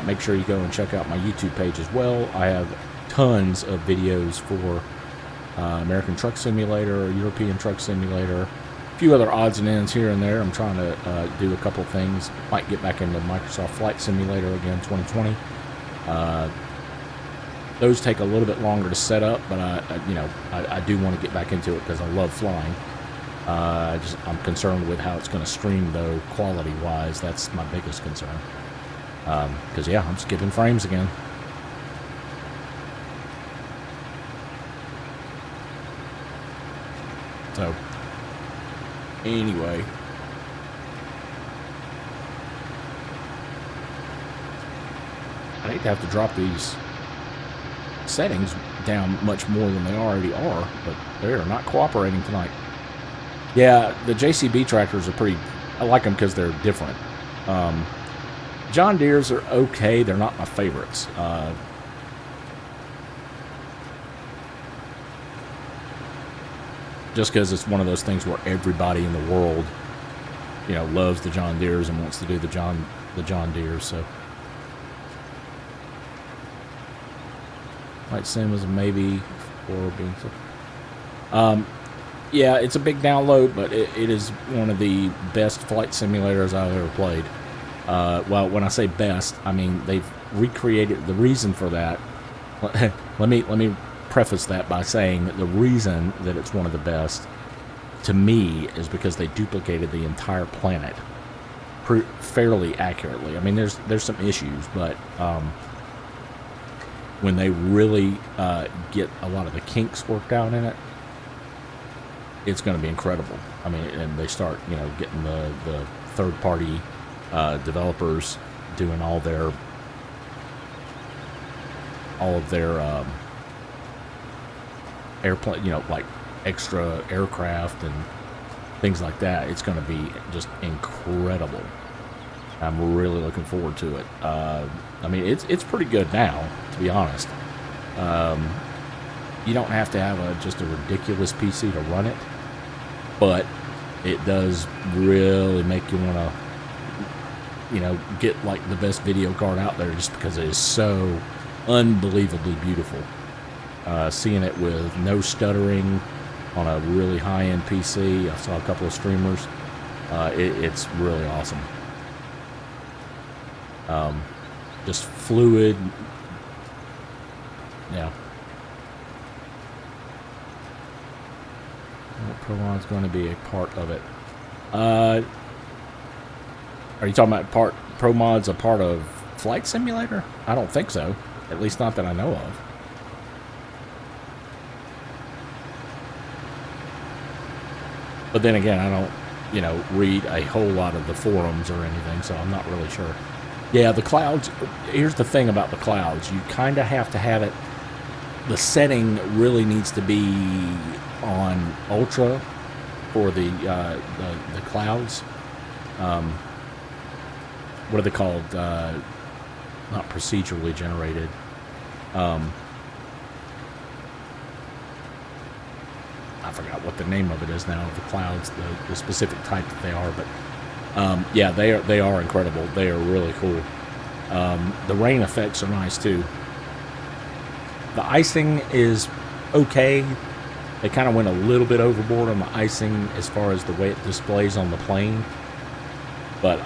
make sure you go and check out my YouTube page as well. I have tons of videos for American Truck Simulator, European Truck Simulator, a few other odds and ends here and there. I'm trying to do a couple things. Might get back into Microsoft Flight Simulator again, 2020. Those take a little bit longer to set up, but I do want to get back into it because I love flying. I'm concerned with how it's going to stream, though, quality-wise. That's my biggest concern. Because, yeah, I'm skipping frames again. So, anyway. I hate to have to drop these settings down much more than they already are, but they are not cooperating tonight. Yeah, the JCB tractors are pretty... I like them because they're different. John Deere's are okay. They're not my favorites. Just because it's one of those things where everybody in the world, loves the John Deere's and wants to do the John Deere's. So, Flight Sim is a maybe for being. Yeah, it's a big download, but it is one of the best flight simulators I've ever played. Well, when I say best, I mean they've recreated. The reason for that. Let me preface that by saying that the reason that it's one of the best to me is because they duplicated the entire planet fairly accurately. I mean, there's some issues, but when they really get a lot of the kinks worked out in it, it's going to be incredible. I mean, and they start getting the third party developers doing all of their airplane, like extra aircraft and things like that. It's going to be just incredible. I'm really looking forward to it. I mean, it's pretty good now, to be honest. You don't have to have just a ridiculous PC to run it, but it does really make you want to, get like the best video card out there, just because it is so unbelievably beautiful. Seeing it with no stuttering on a really high-end PC. I saw a couple of streamers. It's really awesome. Just fluid. Yeah. Prolon's going to be a part of it. Are you talking about Pro Mod's a part of Flight Simulator? I don't think so. At least not that I know of. But then again, I don't, read a whole lot of the forums or anything, so I'm not really sure. Yeah, the clouds, here's the thing about the clouds. You kind of have to have it the setting really needs to be on ultra for the clouds. What are they called? Not procedurally generated. I forgot what the name of it is now. The clouds, the specific type that they are, but yeah, they are incredible. They are really cool. The rain effects are nice too. The icing is okay. They kind of went a little bit overboard on the icing as far as the way it displays on the plane. But,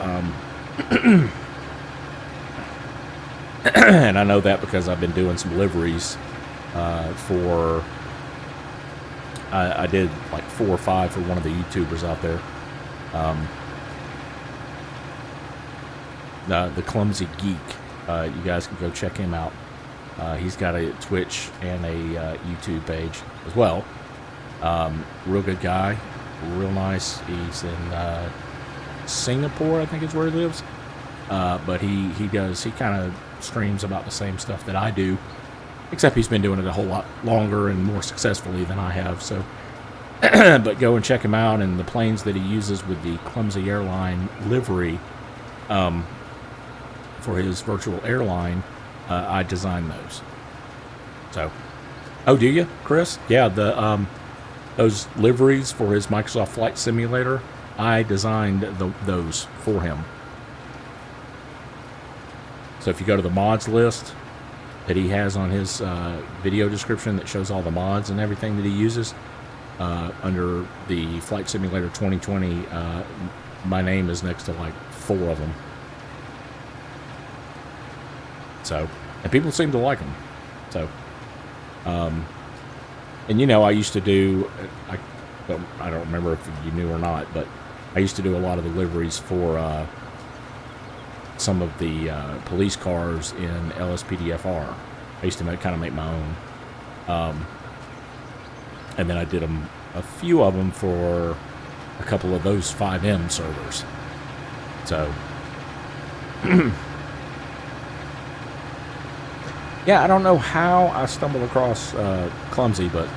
and I know that because I've been doing some liveries for, I did like 4 or 5 for one of the YouTubers out there. The Clumsy Geek. You guys can go check him out. He's got a Twitch and a YouTube page as well. Real good guy, real nice. He's in Singapore, I think is where he lives. But he kind of streams about the same stuff that I do, except he's been doing it a whole lot longer and more successfully than I have. So, but go and check him out. And the planes that he uses with the Clumsy Airline livery for his virtual airline, I designed those. So, oh, do you, Chris? Yeah, those liveries for his Microsoft Flight Simulator, I designed those for him. So if you go to the mods list that he has on his video description that shows all the mods and everything that he uses, under the Flight Simulator 2020, my name is next to like 4 of them. So, and people seem to like them. So, and you know, I used to do, I don't remember if you knew or not, but I used to do a lot of the liveries for some of the police cars in LSPDFR. I used to kind of make my own. And then I did a few of them for a couple of those 5M servers. So, yeah, I don't know how I stumbled across Clumsy, but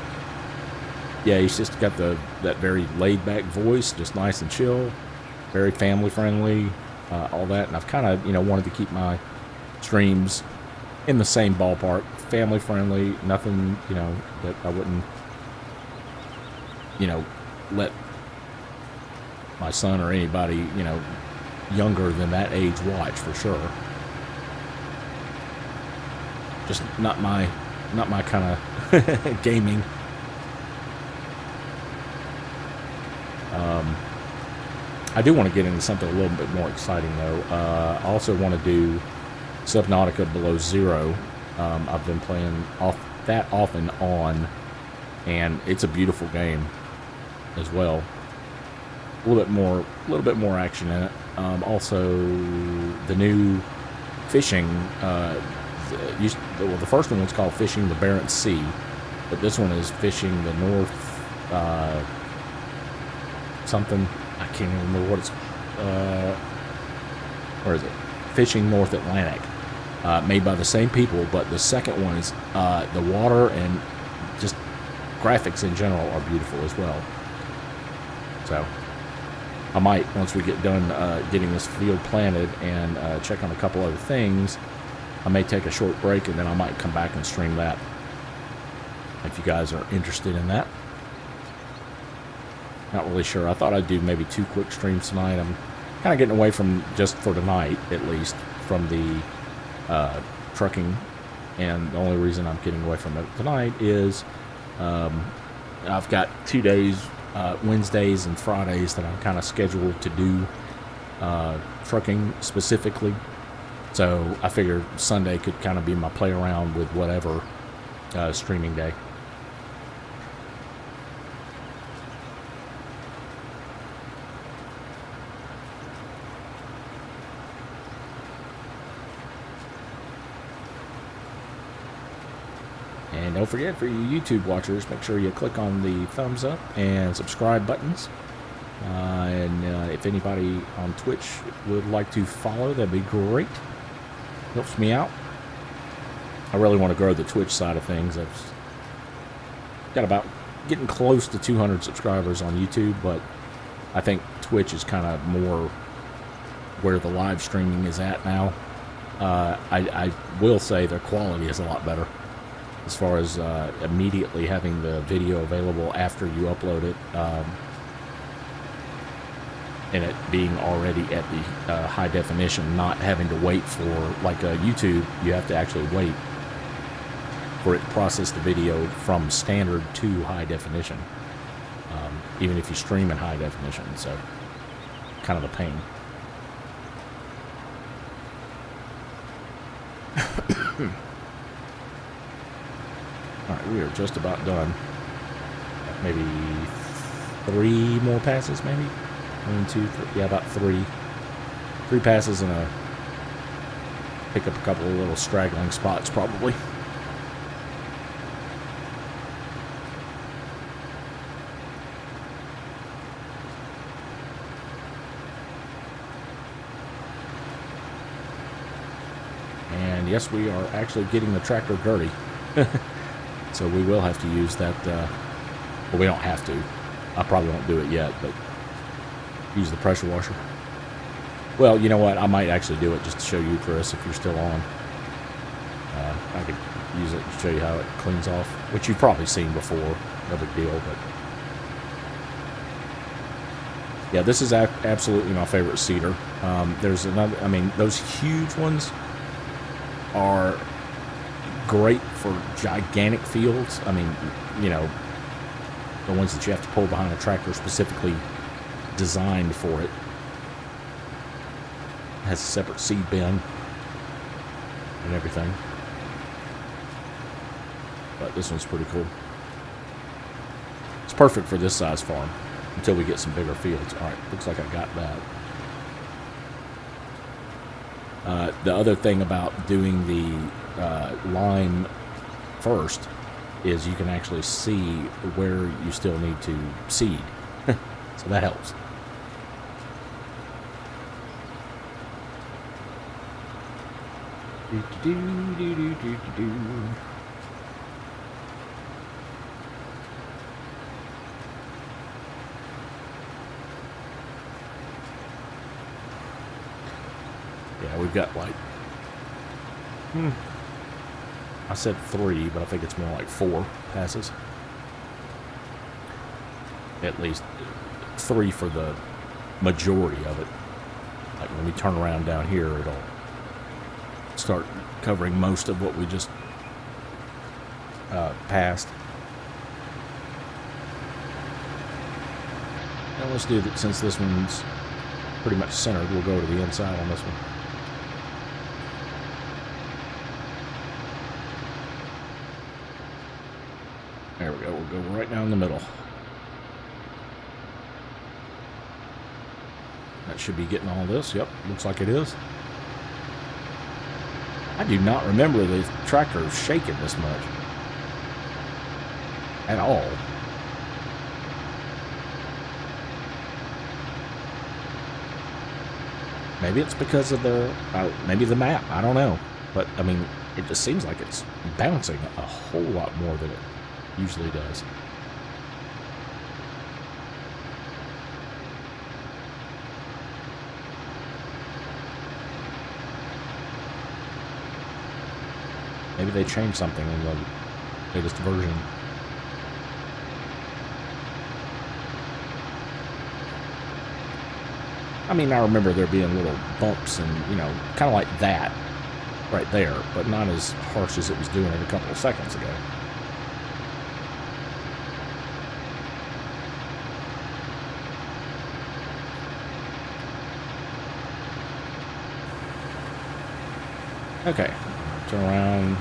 yeah, he's just got that very laid-back voice, just nice and chill, very family-friendly, all that. And I've kind of, wanted to keep my streams in the same ballpark, family-friendly, nothing, that I wouldn't, let my son or anybody, younger than that age watch, for sure. Just not my kind of gaming. I do want to get into something a little bit more exciting though. I also want to do Subnautica Below Zero. I've been playing that off and on, and it's a beautiful game as well. A little bit more action in it. Also, the new fishing. The first one was called Fishing the Barents Sea, but this one is Fishing the North something. I can't even remember what it's. Where is it? Fishing North Atlantic, made by the same people, but the second one is the water and just graphics in general are beautiful as well. So I might, once we get done getting this field planted and check on a couple other things, I may take a short break and then I might come back and stream that, if you guys are interested in that. Not really sure. I thought I'd do maybe 2 quick streams tonight. I'm kind of getting away from, just for tonight at least, from the trucking, and the only reason I'm getting away from it tonight is I've got 2 days, Wednesdays and Fridays, that I'm kind of scheduled to do trucking specifically. So I figured Sunday could kind of be my play around with whatever streaming day. And don't forget, for you YouTube watchers, make sure you click on the thumbs up and subscribe buttons. And if anybody on Twitch would like to follow, that'd be great. Helps me out. I really want to grow the Twitch side of things. I've got about getting close to 200 subscribers on YouTube, but I think Twitch is kind of more where the live streaming is at now. I will say their quality is a lot better as far as immediately having the video available after you upload it, and it being already at the high definition, not having to wait for, like YouTube, you have to actually wait for it to process the video from standard to high definition, even if you stream in high definition. So kind of a pain. Alright, we are just about done. Maybe 3 more passes, maybe? 1, 2, 3. Yeah, about 3. 3 passes and pick up a couple of little straggling spots, probably. And yes, we are actually getting the tractor dirty. So we will have to use that, well, we don't have to. I probably won't do it yet, but use the pressure washer. Well, you know what? I might actually do it just to show you, Chris, if you're still on. I could use it to show you how it cleans off, which you've probably seen before. No big deal, but yeah, this is absolutely my favorite seeder. There's another, I mean, those huge ones are great for gigantic fields. I mean, you know, the ones that you have to pull behind a tractor specifically designed for it. It has a separate seed bin and everything. But this one's pretty cool. It's perfect for this size farm until we get some bigger fields. All right, looks like I got that. The other thing about doing the lime first is you can actually see where you still need to seed. So that helps. Yeah, we've got like, I said 3, but I think it's more like 4 passes. At least 3 for the majority of it. Like when we turn around down here, it'll start covering most of what we just passed. Now let's do that, since this one's pretty much centered, we'll go to the inside on this one. There we go, we'll go right down the middle. That should be getting all this. Yep, looks like it is. I do not remember the tractor shaking this much. At all. Maybe it's because of the, maybe the map, I don't know. But, I mean, it just seems like it's bouncing a whole lot more than it usually does. Maybe they changed something in the latest version. I mean, I remember there being little bumps and, you know, kind of like that right there, but not as harsh as it was doing it a couple of seconds ago. Okay, turn around.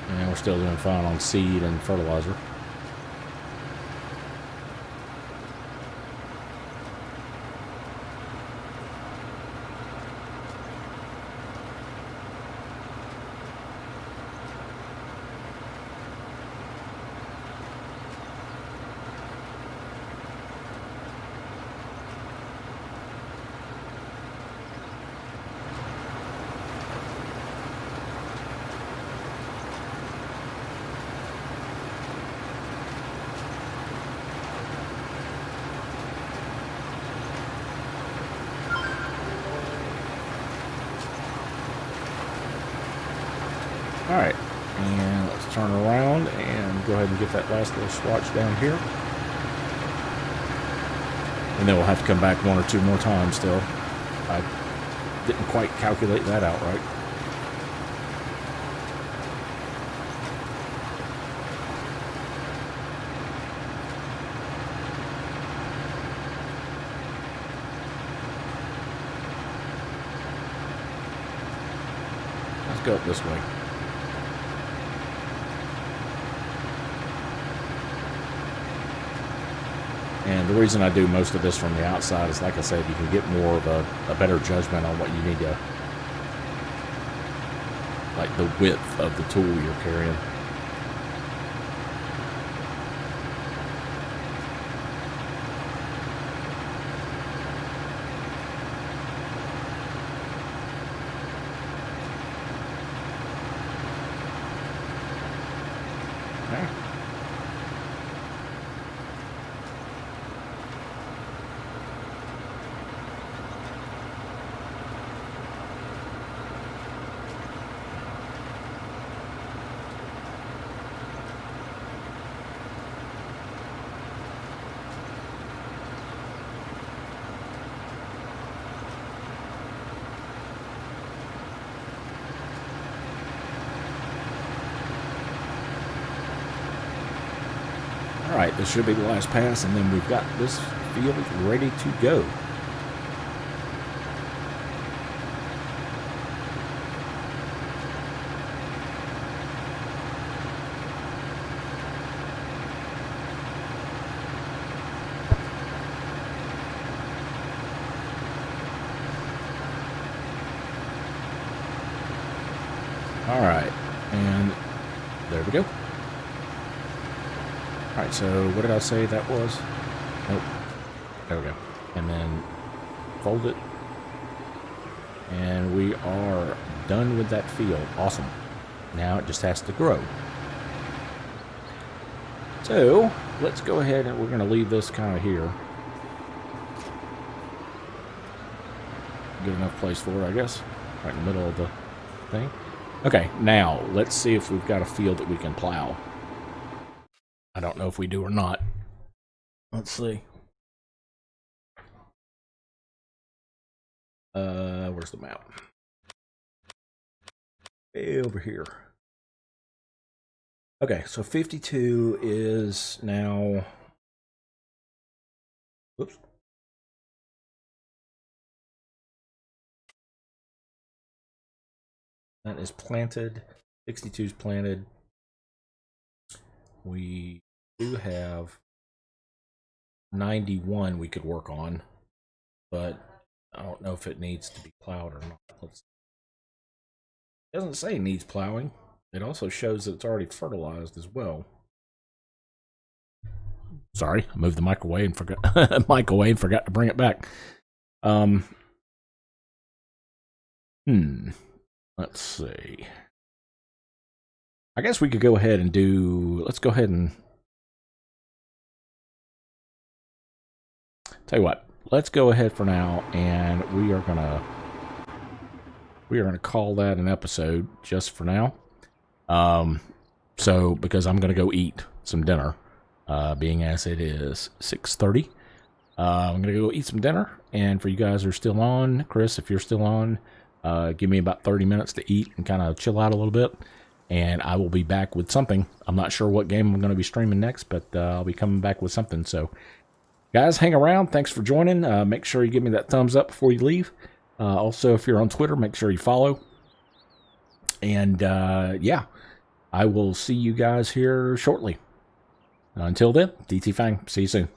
And we're still doing fine on seed and fertilizer. Alright, and let's turn around and go ahead and get that last little swatch down here. And then we'll have to come back one or two more times still. I didn't quite calculate that out right. Let's go up this way. And the reason I do most of this from the outside is, like I said, you can get more of a better judgment on what you need to, like the width of the tool you're carrying. Okay. Alright, this should be the last pass, and then we've got this field ready to go. Alright, and there we go. Alright, so what did I say that was? Nope. There we go. And then fold it. And we are done with that field. Awesome. Now it just has to grow. So, let's go ahead and we're going to leave this kind of here. Good enough place for it, I guess. Right in the middle of the thing. Okay, now let's see if we've got a field that we can plow. I don't know if we do or not. Let's see. Where's the map? Way over here. Okay, so 52 is now... Whoops. That is planted. 62 is planted. We do have 91 we could work on, but I don't know if it needs to be plowed or not. It doesn't say it needs plowing. It also shows that it's already fertilized as well. Sorry, I moved the mic away and forgot forgot to bring it back. Let's see. I guess we could go ahead and do, let's go ahead and tell you what, let's go ahead for now, and we are gonna call that an episode just for now. So because I'm gonna go eat some dinner, being as it is 6:30. I'm gonna go eat some dinner, and for you guys who are still on, Chris, if you're still on, give me about 30 minutes to eat and kind of chill out a little bit, and I will be back with something. I'm not sure what game I'm going to be streaming next, but I'll be coming back with something. So, guys, hang around. Thanks for joining. Make sure you give me that thumbs up before you leave. Also, if you're on Twitter, make sure you follow. And, yeah, I will see you guys here shortly. Until then, DT Fang. See you soon.